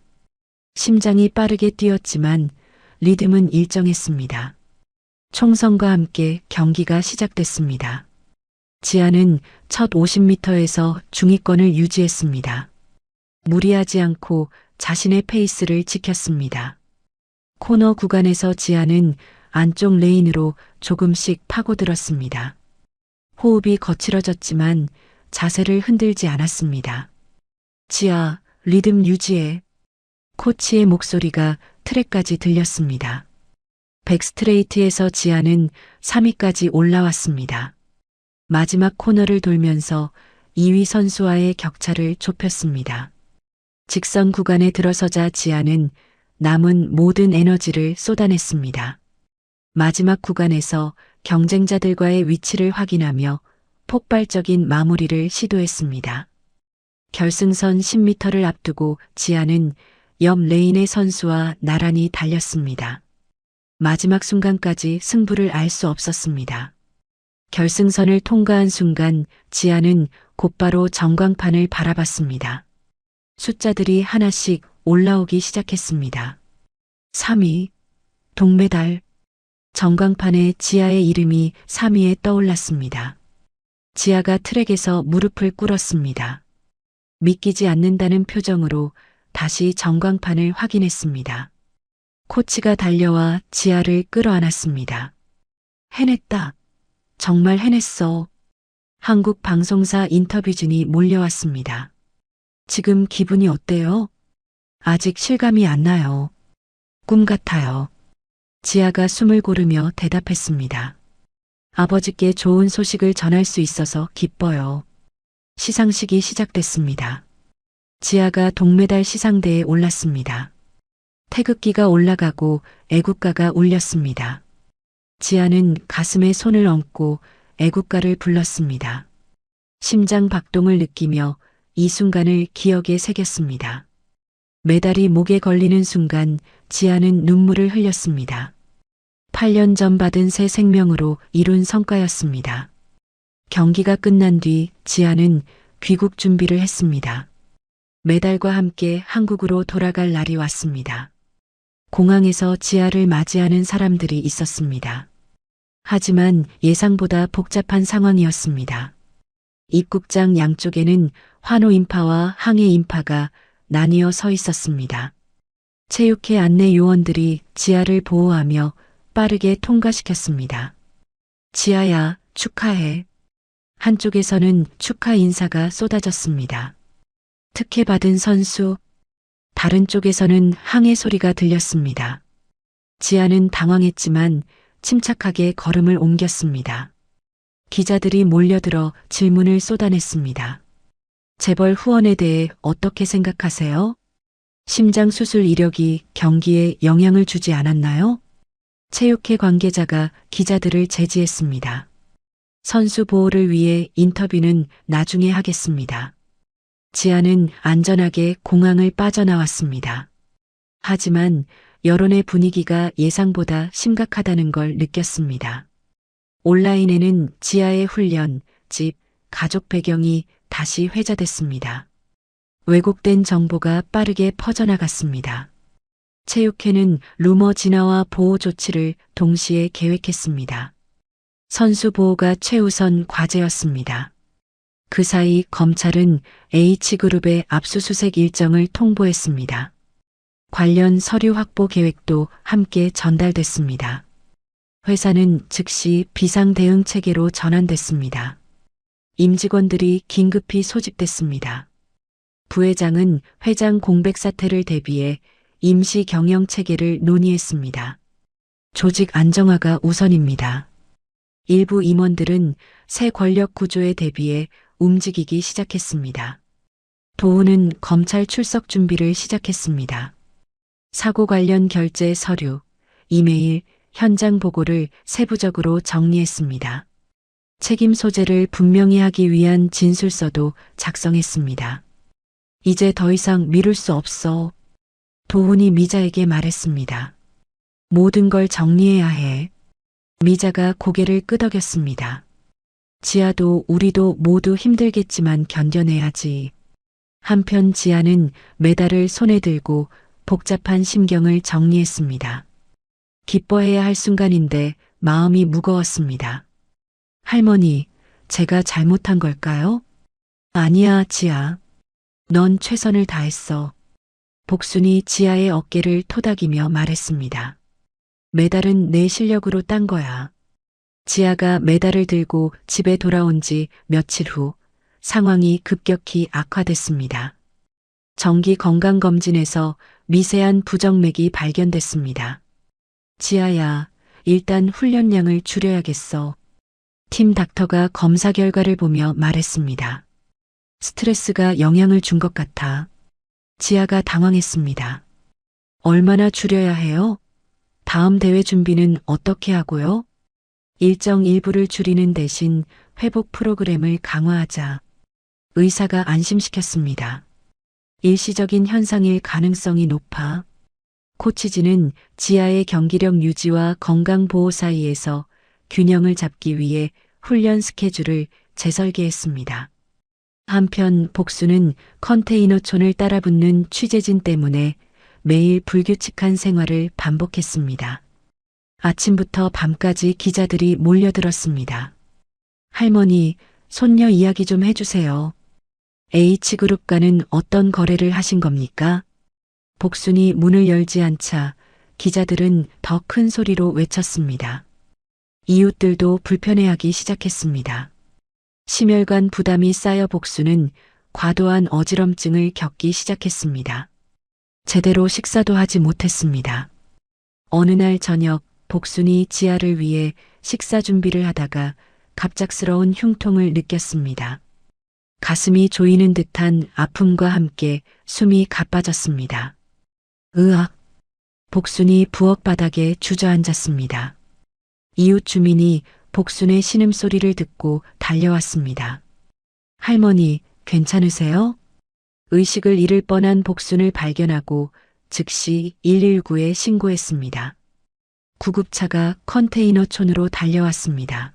Speaker 1: 심장이 빠르게 뛰었지만 리듬은 일정했습니다. 총성과 함께 경기가 시작됐습니다. 지아는 첫 50m에서 중위권을 유지했습니다. 무리하지 않고 자신의 페이스를 지켰습니다. 코너 구간에서 지아는 안쪽 레인으로 조금씩 파고들었습니다. 호흡이 거칠어졌지만 자세를 흔들지 않았습니다. 지아, 리듬 유지해. 코치의 목소리가 트랙까지 들렸습니다. 백스트레이트에서 지아는 3위까지 올라왔습니다. 마지막 코너를 돌면서 2위 선수와의 격차를 좁혔습니다. 직선 구간에 들어서자 지아는 남은 모든 에너지를 쏟아냈습니다. 마지막 구간에서 경쟁자들과의 위치를 확인하며 폭발적인 마무리를 시도했습니다. 결승선 10m를 앞두고 지아는 옆 레인의 선수와 나란히 달렸습니다. 마지막 순간까지 승부를 알 수 없었습니다. 결승선을 통과한 순간 지아는 곧바로 전광판을 바라봤습니다. 숫자들이 하나씩 올라오기 시작했습니다. 3위, 동메달. 전광판에 지아의 이름이 3위에 떠올랐습니다. 지아가 트랙에서 무릎을 꿇었습니다. 믿기지 않는다는 표정으로 다시 전광판을 확인했습니다. 코치가 달려와 지아를 끌어안았습니다. 해냈다. 정말 해냈어. 한국 방송사 인터뷰진이 몰려왔습니다. 지금 기분이 어때요? 아직 실감이 안 나요. 꿈 같아요. 지아가 숨을 고르며 대답했습니다. 아버지께 좋은 소식을 전할 수 있어서 기뻐요. 시상식이 시작됐습니다. 지아가 동메달 시상대에 올랐습니다. 태극기가 올라가고 애국가가 울렸습니다. 지아는 가슴에 손을 얹고 애국가를 불렀습니다. 심장 박동을 느끼며 이 순간을 기억에 새겼습니다. 메달이 목에 걸리는 순간 지아는 눈물을 흘렸습니다. 8년 전 받은 새 생명으로 이룬 성과였습니다. 경기가 끝난 뒤 지아는 귀국 준비를 했습니다. 메달과 함께 한국으로 돌아갈 날이 왔습니다. 공항에서 지아를 맞이하는 사람들이 있었습니다. 하지만 예상보다 복잡한 상황이었습니다. 입국장 양쪽에는 환호 인파와 항해 인파가 나뉘어 서 있었습니다. 체육회 안내 요원들이 지아를 보호하며 빠르게 통과시켰습니다. 지아야, 축하해. 한쪽에서는 축하 인사가 쏟아졌습니다. 특혜 받은 선수. 다른 쪽에서는 항해 소리가 들렸습니다. 지아는 당황했지만 침착하게 걸음을 옮겼습니다. 기자들이 몰려들어 질문을 쏟아냈습니다. 재벌 후원에 대해 어떻게 생각하세요? 심장 수술 이력이 경기에 영향을 주지 않았나요? 체육회 관계자가 기자들을 제지했습니다. 선수 보호를 위해 인터뷰는 나중에 하겠습니다. 지아는 안전하게 공항을 빠져나왔습니다. 하지만 여론의 분위기가 예상보다 심각하다는 걸 느꼈습니다. 온라인에는 지아의 훈련, 집, 가족 배경이 다시 회자됐습니다. 왜곡된 정보가 빠르게 퍼져나갔습니다. 체육회는 루머 진화와 보호 조치를 동시에 계획했습니다. 선수 보호가 최우선 과제였습니다. 그 사이 검찰은 H그룹의 압수수색 일정을 통보했습니다. 관련 서류 확보 계획도 함께 전달됐습니다. 회사는 즉시 비상대응 체계로 전환됐습니다. 임직원들이 긴급히 소집됐습니다. 부회장은 회장 공백 사태를 대비해 임시 경영 체계를 논의했습니다. 조직 안정화가 우선입니다. 일부 임원들은 새 권력 구조에 대비해 움직이기 시작했습니다. 도우는 검찰 출석 준비를 시작했습니다. 사고 관련 결제 서류, 이메일, 현장 보고를 세부적으로 정리했습니다. 책임 소재를 분명히 하기 위한 진술서도 작성했습니다. 이제 더 이상 미룰 수 없어. 도훈이 미자에게 말했습니다. 모든 걸 정리해야 해. 미자가 고개를 끄덕였습니다. 지아도 우리도 모두 힘들겠지만 견뎌내야지. 한편 지아는 메달을 손에 들고 복잡한 심경을 정리했습니다. 기뻐해야 할 순간인데 마음이 무거웠습니다. 할머니, 제가 잘못한 걸까요? 아니야, 지아. 넌 최선을 다했어. 복순이 지아의 어깨를 토닥이며 말했습니다. 메달은 내 실력으로 딴 거야. 지아가 메달을 들고 집에 돌아온 지 며칠 후 상황이 급격히 악화됐습니다. 정기 건강검진에서 미세한 부정맥이 발견됐습니다. 지아야, 일단 훈련량을 줄여야겠어. 팀 닥터가 검사 결과를 보며 말했습니다. 스트레스가 영향을 준 것 같아. 지아가 당황했습니다. 얼마나 줄여야 해요? 다음 대회 준비는 어떻게 하고요? 일정 일부를 줄이는 대신 회복 프로그램을 강화하자. 의사가 안심시켰습니다. 일시적인 현상일 가능성이 높아. 코치진은 지아의 경기력 유지와 건강 보호 사이에서 균형을 잡기 위해 훈련 스케줄을 재설계했습니다. 한편 복수는 컨테이너촌을 따라붙는 취재진 때문에 매일 불규칙한 생활을 반복했습니다. 아침부터 밤까지 기자들이 몰려들었습니다. 할머니, 손녀 이야기 좀 해주세요. H그룹과는 어떤 거래를 하신 겁니까? 복순이 문을 열지 않자 기자들은 더 큰 소리로 외쳤습니다. 이웃들도 불편해하기 시작했습니다. 심혈관 부담이 쌓여 복수는 과도한 어지럼증을 겪기 시작했습니다. 제대로 식사도 하지 못했습니다. 어느 날 저녁 복순이 지아를 위해 식사 준비를 하다가 갑작스러운 흉통을 느꼈습니다. 가슴이 조이는 듯한 아픔과 함께 숨이 가빠졌습니다. 으악! 복순이 부엌 바닥에 주저앉았습니다. 이웃 주민이 복순의 신음소리를 듣고 달려왔습니다. 할머니, 괜찮으세요? 의식을 잃을 뻔한 복순을 발견하고 즉시 119에 신고했습니다. 구급차가 컨테이너촌으로 달려왔습니다.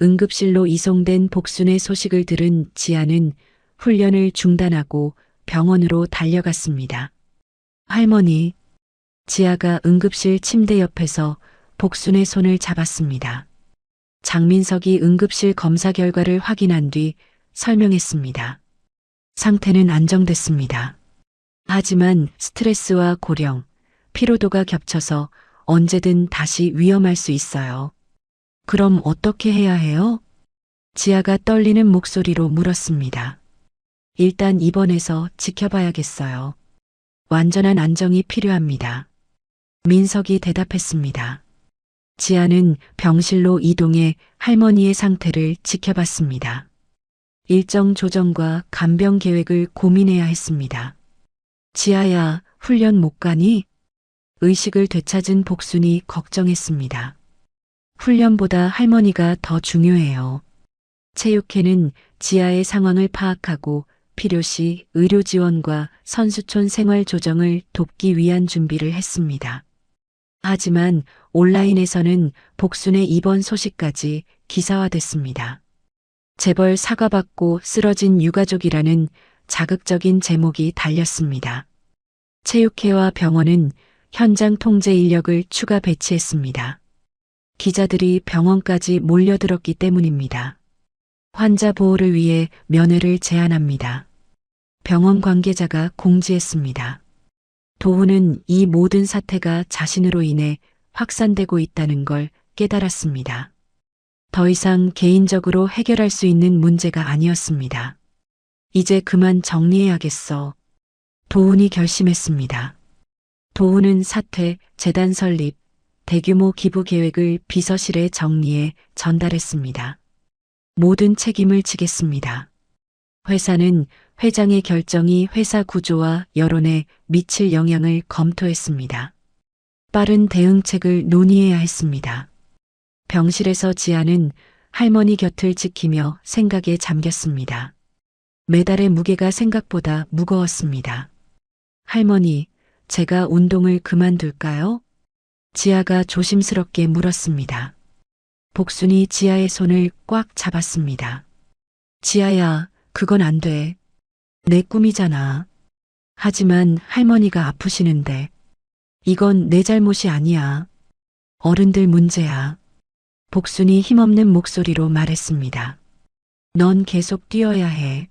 Speaker 1: 응급실로 이송된 복순의 소식을 들은 지아는 훈련을 중단하고 병원으로 달려갔습니다. 할머니, 지아가 응급실 침대 옆에서 복순의 손을 잡았습니다. 장민석이 응급실 검사 결과를 확인한 뒤 설명했습니다. 상태는 안정됐습니다. 하지만 스트레스와 고령, 피로도가 겹쳐서 언제든 다시 위험할 수 있어요. 그럼 어떻게 해야 해요? 지아가 떨리는 목소리로 물었습니다. 일단 입원해서 지켜봐야겠어요. 완전한 안정이 필요합니다. 민석이 대답했습니다. 지아는 병실로 이동해 할머니의 상태를 지켜봤습니다. 일정 조정과 간병 계획을 고민해야 했습니다. 지아야, 훈련 못 가니? 의식을 되찾은 복순이 걱정했습니다. 훈련보다 할머니가 더 중요해요. 체육회는 지아의 상황을 파악하고 필요시 의료 지원과 선수촌 생활 조정을 돕기 위한 준비를 했습니다. 하지만 온라인에서는 복순의 입원 소식까지 기사화됐습니다. 재벌 사과받고 쓰러진 유가족이라는 자극적인 제목이 달렸습니다. 체육회와 병원은 현장 통제 인력을 추가 배치했습니다. 기자들이 병원까지 몰려들었기 때문입니다. 환자 보호를 위해 면회를 제한합니다. 병원 관계자가 공지했습니다. 도훈은 이 모든 사태가 자신으로 인해 확산되고 있다는 걸 깨달았습니다. 더 이상 개인적으로 해결할 수 있는 문제가 아니었습니다. 이제 그만 정리해야겠어. 도훈이 결심했습니다. 도훈은 사퇴, 재단 설립, 대규모 기부 계획을 비서실에 정리해 전달했습니다. 모든 책임을 지겠습니다. 회사는 회장의 결정이 회사 구조와 여론에 미칠 영향을 검토했습니다. 빠른 대응책을 논의해야 했습니다. 병실에서 지아는 할머니 곁을 지키며 생각에 잠겼습니다. 메달의 무게가 생각보다 무거웠습니다. 할머니, 제가 운동을 그만둘까요? 지아가 조심스럽게 물었습니다. 복순이 지아의 손을 꽉 잡았습니다. 지아야, 그건 안 돼. 내 꿈이잖아. 하지만 할머니가 아프시는데 이건 내 잘못이 아니야. 어른들 문제야. 복순이 힘없는 목소리로 말했습니다. 넌 계속 뛰어야 해.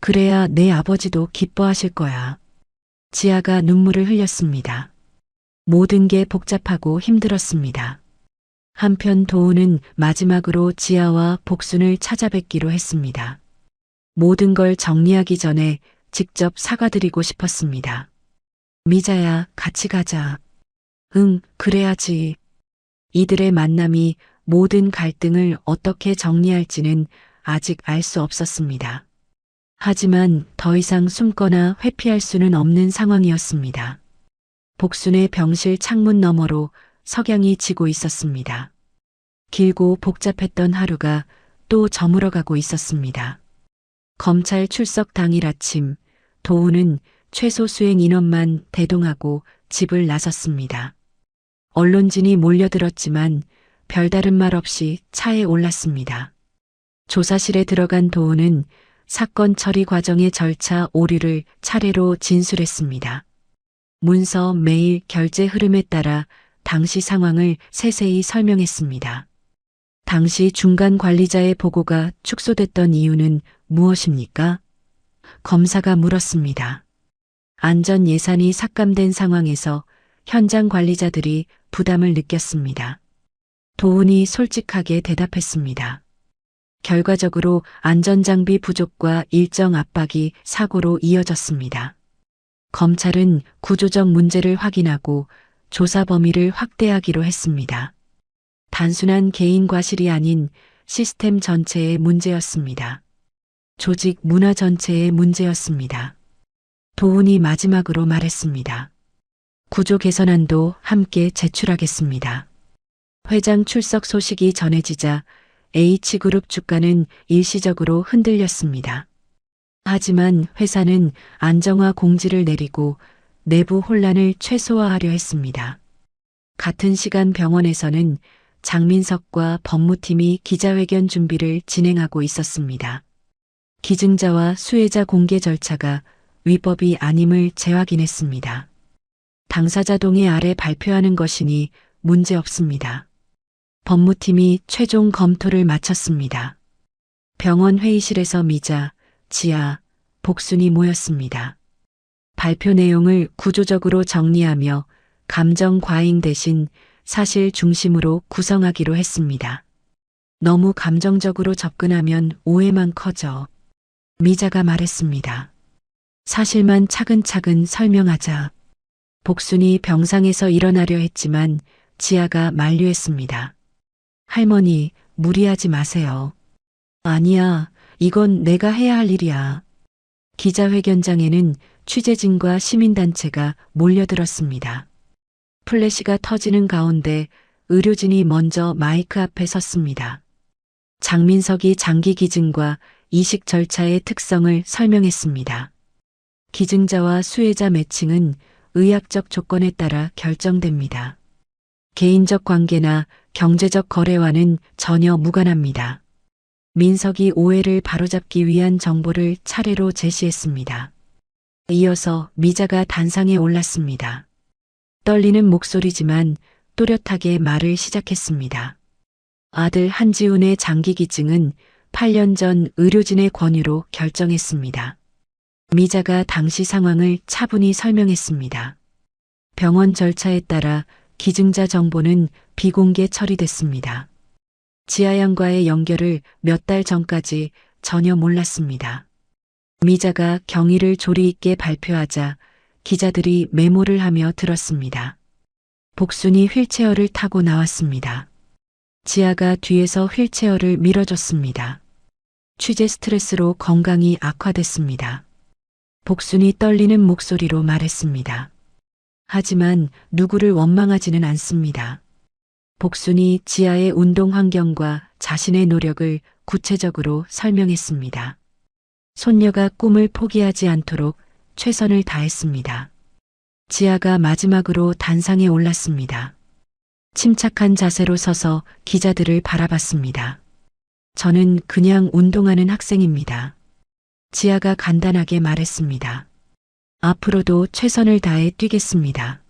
Speaker 1: 그래야 내 아버지도 기뻐하실 거야. 지아가 눈물을 흘렸습니다. 모든 게 복잡하고 힘들었습니다. 한편 도우는 마지막으로 지아와 복순을 찾아뵙기로 했습니다. 모든 걸 정리하기 전에 직접 사과드리고 싶었습니다. 미자야, 같이 가자. 응, 그래야지. 이들의 만남이 모든 갈등을 어떻게 정리할지는 아직 알 수 없었습니다. 하지만 더 이상 숨거나 회피할 수는 없는 상황이었습니다. 복순의 병실 창문 너머로 석양이 지고 있었습니다. 길고 복잡했던 하루가 또 저물어가고 있었습니다. 검찰 출석 당일 아침, 도우는 최소 수행 인원만 대동하고 집을 나섰습니다. 언론진이 몰려들었지만 별다른 말 없이 차에 올랐습니다. 조사실에 들어간 도우는 사건 처리 과정의 절차 오류를 차례로 진술했습니다. 문서, 메일, 결제 흐름에 따라 당시 상황을 세세히 설명했습니다. 당시 중간 관리자의 보고가 축소됐던 이유는 무엇입니까? 검사가 물었습니다. 안전 예산이 삭감된 상황에서 현장 관리자들이 부담을 느꼈습니다. 도훈이 솔직하게 대답했습니다. 결과적으로 안전장비 부족과 일정 압박이 사고로 이어졌습니다. 검찰은 구조적 문제를 확인하고 조사 범위를 확대하기로 했습니다. 단순한 개인 과실이 아닌 시스템 전체의 문제였습니다. 조직 문화 전체의 문제였습니다. 도훈이 마지막으로 말했습니다. 구조 개선안도 함께 제출하겠습니다. 회장 출석 소식이 전해지자 H그룹 주가는 일시적으로 흔들렸습니다. 하지만 회사는 안정화 공지를 내리고 내부 혼란을 최소화하려 했습니다. 같은 시간 병원에서는 장민석과 법무팀이 기자회견 준비를 진행하고 있었습니다. 기증자와 수혜자 공개 절차가 위법이 아님을 재확인했습니다. 당사자 동의 아래 발표하는 것이니 문제없습니다. 법무팀이 최종 검토를 마쳤습니다. 병원 회의실에서 미자, 지아, 복순이 모였습니다. 발표 내용을 구조적으로 정리하며 감정 과잉 대신 사실 중심으로 구성하기로 했습니다. 너무 감정적으로 접근하면 오해만 커져. 미자가 말했습니다. 사실만 차근차근 설명하자. 복순이 병상에서 일어나려 했지만 지아가 만류했습니다. 할머니, 무리하지 마세요. 아니야, 이건 내가 해야 할 일이야. 기자회견장에는 취재진과 시민단체가 몰려들었습니다. 플래시가 터지는 가운데 의료진이 먼저 마이크 앞에 섰습니다. 장민석이 장기 기증과 이식 절차의 특성을 설명했습니다. 기증자와 수혜자 매칭은 의학적 조건에 따라 결정됩니다. 개인적 관계나 경제적 거래와는 전혀 무관합니다. 민석이 오해를 바로잡기 위한 정보를 차례로 제시했습니다. 이어서 미자가 단상에 올랐습니다. 떨리는 목소리지만 또렷하게 말을 시작했습니다. 아들 한지훈의 장기 기증은 8년 전 의료진의 권유로 결정했습니다. 미자가 당시 상황을 차분히 설명했습니다. 병원 절차에 따라 기증자 정보는 비공개 처리됐습니다. 지아양과의 연결을 몇 달 전까지 전혀 몰랐습니다. 미자가 경위를 조리 있게 발표하자 기자들이 메모를 하며 들었습니다. 복순이 휠체어를 타고 나왔습니다. 지아가 뒤에서 휠체어를 밀어줬습니다. 취재 스트레스로 건강이 악화됐습니다. 복순이 떨리는 목소리로 말했습니다. 하지만 누구를 원망하지는 않습니다. 복순이 지아의 운동 환경과 자신의 노력을 구체적으로 설명했습니다. 손녀가 꿈을 포기하지 않도록 최선을 다했습니다. 지아가 마지막으로 단상에 올랐습니다. 침착한 자세로 서서 기자들을 바라봤습니다. 저는 그냥 운동하는 학생입니다. 지아가 간단하게 말했습니다. 앞으로도 최선을 다해 뛰겠습니다.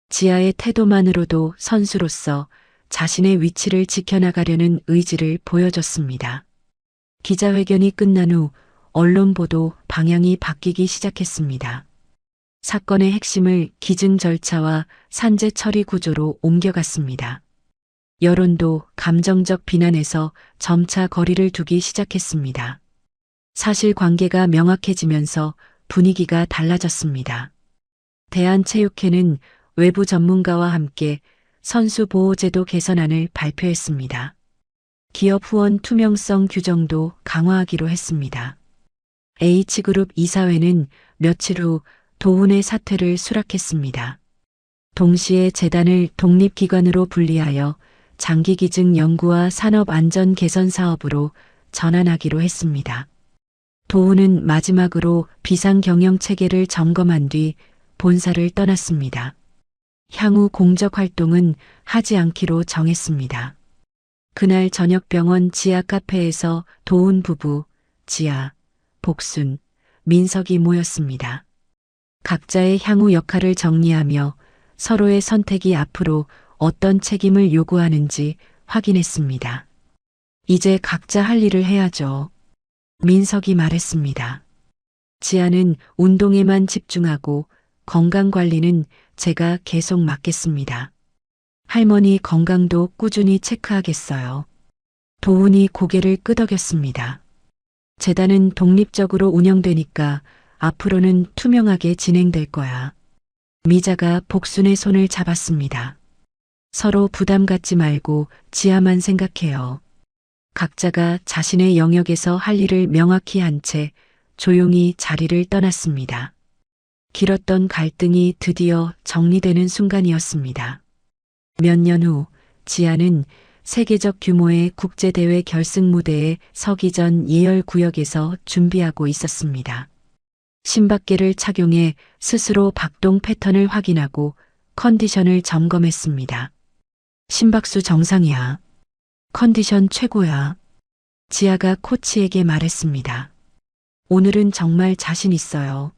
Speaker 1: 지아의 태도만으로도 선수로서 자신의 위치를 지켜나가려는 의지를 보여줬습니다. 기자회견이 끝난 후 언론 보도 방향이 바뀌기 시작했습니다. 사건의 핵심을 기증 절차와 산재 처리 구조로 옮겨갔습니다. 여론도 감정적 비난에서 점차 거리를 두기 시작했습니다. 사실관계가 명확해지면서 분위기가 달라졌습니다. 대한체육회는 외부 전문가와 함께 선수 보호제도 개선안을 발표했습니다. 기업 후원 투명성 규정도 강화하기로 했습니다. H그룹 이사회는 며칠 후 도훈의 사퇴를 수락했습니다. 동시에 재단을 독립기관으로 분리하여 장기기증 연구와 산업안전 개선 사업으로 전환하기로 했습니다. 도훈은 마지막으로 비상경영 체계를 점검한 뒤 본사를 떠났습니다. 향후 공적 활동은 하지 않기로 정했습니다. 그날 저녁 병원 지하 카페에서 도훈 부부, 지아, 복순, 민석이 모였습니다. 각자의 향후 역할을 정리하며 서로의 선택이 앞으로 어떤 책임을 요구하는지 확인했습니다. 이제 각자 할 일을 해야죠. 민석이 말했습니다. 지아는 운동에만 집중하고 건강관리는 제가 계속 맡겠습니다. 할머니 건강도 꾸준히 체크하겠어요. 도훈이 고개를 끄덕였습니다. 재단은 독립적으로 운영되니까 앞으로는 투명하게 진행될 거야. 미자가 복순의 손을 잡았습니다. 서로 부담 갖지 말고 지아만 생각해요. 각자가 자신의 영역에서 할 일을 명확히 한 채 조용히 자리를 떠났습니다. 길었던 갈등이 드디어 정리되는 순간이었습니다. 몇 년 후 지아는 세계적 규모의 국제대회 결승 무대에 서기 전 예열구역에서 준비하고 있었습니다. 심박계를 착용해 스스로 박동 패턴을 확인하고 컨디션을 점검했습니다. 심박수 정상이야. 컨디션 최고야. 지아가 코치에게 말했습니다. 오늘은 정말 자신 있어요.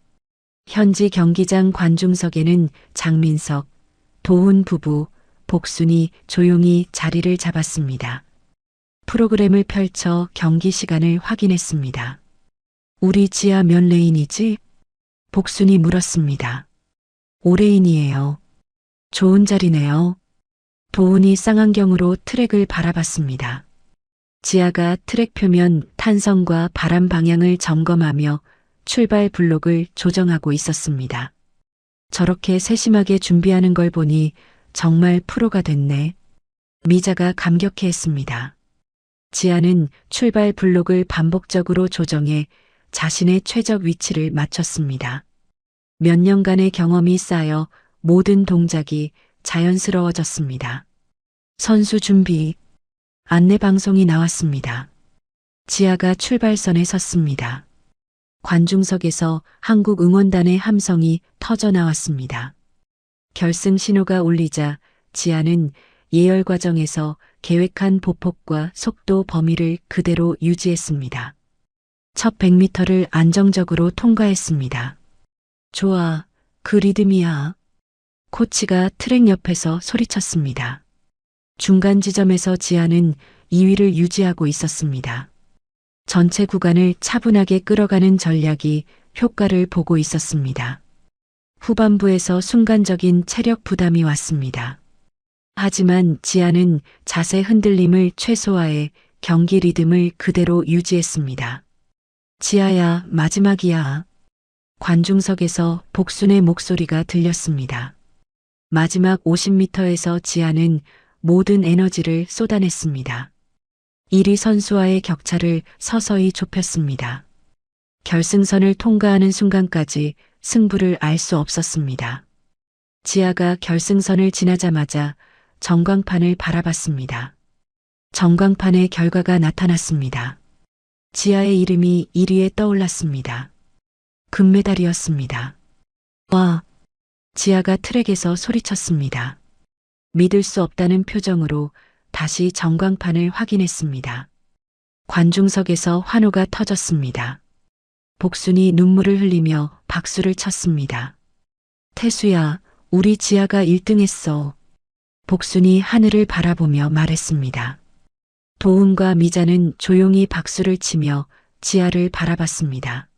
Speaker 1: 현지 경기장 관중석에는 장민석, 도훈 부부, 복순이 조용히 자리를 잡았습니다. 프로그램을 펼쳐 경기 시간을 확인했습니다. 우리 지아 몇 레인이지? 복순이 물었습니다. 5레인이에요. 좋은 자리네요. 도훈이 쌍안경으로 트랙을 바라봤습니다. 지아가 트랙 표면 탄성과 바람 방향을 점검하며 출발 블록을 조정하고 있었습니다. 저렇게 세심하게 준비하는 걸 보니 정말 프로가 됐네. 미자가 감격해했습니다. 지아는 출발 블록을 반복적으로 조정해 자신의 최적 위치를 맞췄습니다. 몇 년간의 경험이 쌓여 모든 동작이 자연스러워졌습니다. 선수 준비. 안내 방송이 나왔습니다. 지아가 출발선에 섰습니다. 관중석에서 한국 응원단의 함성이 터져 나왔습니다. 결승 신호가 울리자 지아는 예열 과정에서 계획한 보폭과 속도 범위를 그대로 유지했습니다. 첫 100m를 안정적으로 통과했습니다. 좋아, 그 리듬이야. 코치가 트랙 옆에서 소리쳤습니다. 중간 지점에서 지아는 2위를 유지하고 있었습니다. 전체 구간을 차분하게 끌어가는 전략이 효과를 보고 있었습니다. 후반부에서 순간적인 체력 부담이 왔습니다. 하지만 지아는 자세 흔들림을 최소화해 경기 리듬을 그대로 유지했습니다. 지아야, 마지막이야. 관중석에서 복순의 목소리가 들렸습니다. 마지막 50m에서 지아는 모든 에너지를 쏟아냈습니다. 1위 선수와의 격차를 서서히 좁혔습니다. 결승선을 통과하는 순간까지 승부를 알 수 없었습니다. 지아가 결승선을 지나자마자 전광판을 바라봤습니다. 전광판의 결과가 나타났습니다. 지아의 이름이 1위에 떠올랐습니다. 금메달이었습니다. 와! 지아가 트랙에서 소리쳤습니다. 믿을 수 없다는 표정으로 다시 전광판을 확인했습니다. 관중석에서 환호가 터졌습니다. 복순이 눈물을 흘리며 박수를 쳤습니다. 태수야, 우리 지아가 1등했어. 복순이 하늘을 바라보며 말했습니다. 도훈과 미자는 조용히 박수를 치며 지아를 바라봤습니다.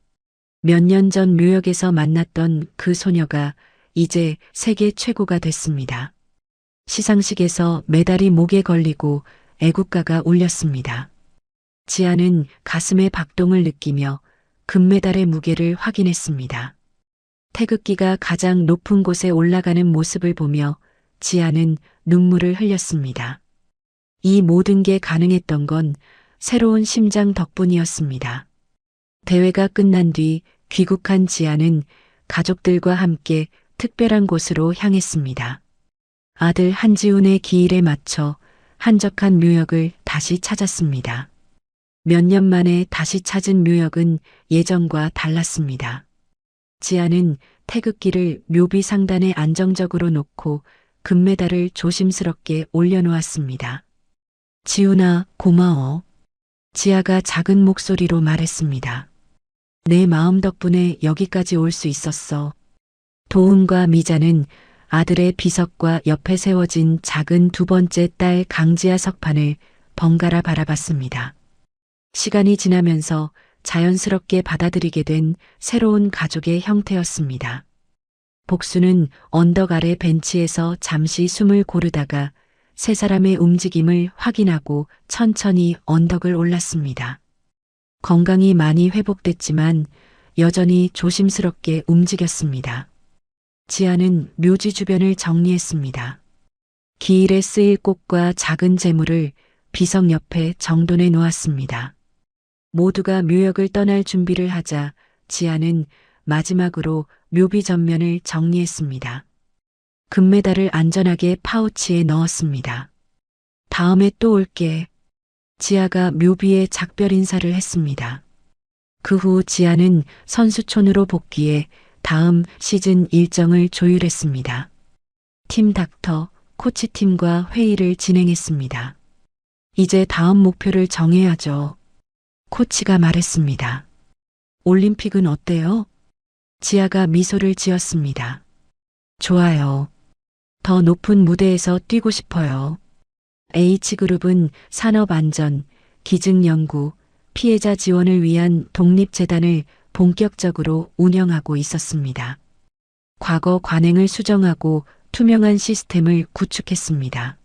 Speaker 1: 몇 년 전 묘역에서 만났던 그 소녀가 이제 세계 최고가 됐습니다. 시상식에서 메달이 목에 걸리고 애국가가 울렸습니다. 지아는 가슴의 박동을 느끼며 금메달의 무게를 확인했습니다. 태극기가 가장 높은 곳에 올라가는 모습을 보며 지아는 눈물을 흘렸습니다. 이 모든 게 가능했던 건 새로운 심장 덕분이었습니다. 대회가 끝난 뒤 귀국한 지아는 가족들과 함께 특별한 곳으로 향했습니다. 아들 한지훈의 기일에 맞춰 한적한 묘역을 다시 찾았습니다. 몇 년 만에 다시 찾은 묘역은 예전과 달랐습니다. 지아는 태극기를 묘비 상단에 안정적으로 놓고 금메달을 조심스럽게 올려놓았습니다. 지훈아, 고마워. 지아가 작은 목소리로 말했습니다. 내 마음 덕분에 여기까지 올 수 있었어. 도훈과 미자는 아들의 비석과 옆에 세워진 작은 두 번째 딸 강지아 석판을 번갈아 바라봤습니다. 시간이 지나면서 자연스럽게 받아들이게 된 새로운 가족의 형태였습니다. 복수는 언덕 아래 벤치에서 잠시 숨을 고르다가 세 사람의 움직임을 확인하고 천천히 언덕을 올랐습니다. 건강이 많이 회복됐지만 여전히 조심스럽게 움직였습니다. 지아는 묘지 주변을 정리했습니다. 기일에 쓰일 꽃과 작은 재물을 비석 옆에 정돈해 놓았습니다. 모두가 묘역을 떠날 준비를 하자 지아는 마지막으로 묘비 전면을 정리했습니다. 금메달을 안전하게 파우치에 넣었습니다. 다음에 또 올게. 지아가 묘비에 작별 인사를 했습니다. 그 후 지아는 선수촌으로 복귀해 다음 시즌 일정을 조율했습니다. 팀 닥터, 코치팀과 회의를 진행했습니다. 이제 다음 목표를 정해야죠. 코치가 말했습니다. 올림픽은 어때요? 지아가 미소를 지었습니다. 좋아요. 더 높은 무대에서 뛰고 싶어요. H그룹은 산업안전, 기증연구, 피해자 지원을 위한 독립재단을 본격적으로 운영하고 있었습니다. 과거 관행을 수정하고 투명한 시스템을 구축했습니다.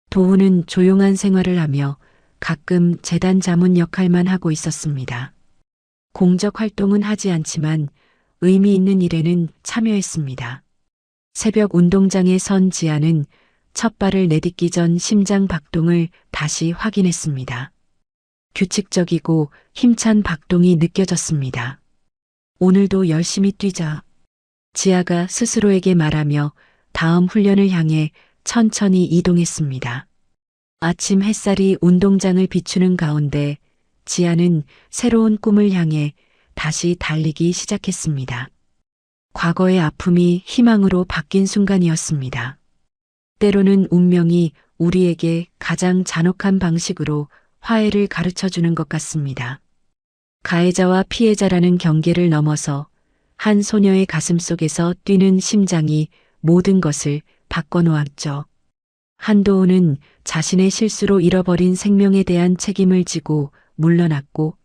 Speaker 1: 도훈은 조용한 생활을 하며 가끔 재단 자문 역할만 하고 있었습니다. 공적 활동은 하지 않지만 의미 있는 일에는 참여했습니다. 새벽 운동장에 선 지아는 첫 발을 내딛기 전 심장 박동을 다시 확인했습니다. 규칙적이고 힘찬 박동이 느껴졌습니다. 오늘도 열심히 뛰자. 지아가 스스로에게 말하며 다음 훈련을 향해 천천히 이동했습니다. 아침 햇살이 운동장을 비추는 가운데 지아는 새로운 꿈을 향해 다시 달리기 시작했습니다. 과거의 아픔이 희망으로 바뀐 순간이었습니다. 때로는 운명이 우리에게 가장 잔혹한 방식으로 화해를 가르쳐 주는 것 같습니다. 가해자와 피해자라는 경계를 넘어서 한 소녀의 가슴 속에서 뛰는 심장이 모든 것을 바꿔놓았죠. 한도훈은 자신의 실수로 잃어버린 생명에 대한 책임을 지고 물러났고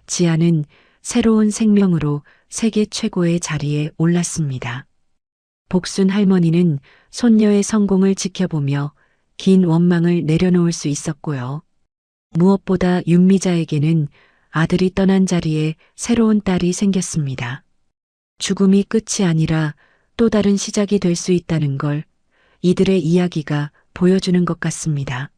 Speaker 1: 지아는 새로운 생명으로 세계 최고의 자리에 올랐습니다. 복순 할머니는 손녀의 성공을 지켜보며 긴 원망을 내려놓을 수 있었고요. 무엇보다 윤미자에게는 아들이 떠난 자리에 새로운 딸이 생겼습니다. 죽음이 끝이 아니라 또 다른 시작이 될 수 있다는 걸 이들의 이야기가 보여주는 것 같습니다.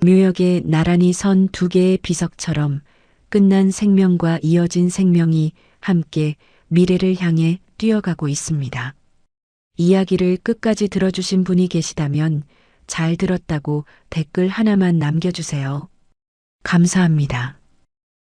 Speaker 1: 묘역에 나란히 선 두 개의 비석처럼 끝난 생명과 이어진 생명이 함께 미래를 향해 뛰어가고 있습니다. 이야기를 끝까지 들어주신 분이 계시다면 잘 들었다고 댓글 하나만 남겨주세요. 감사합니다.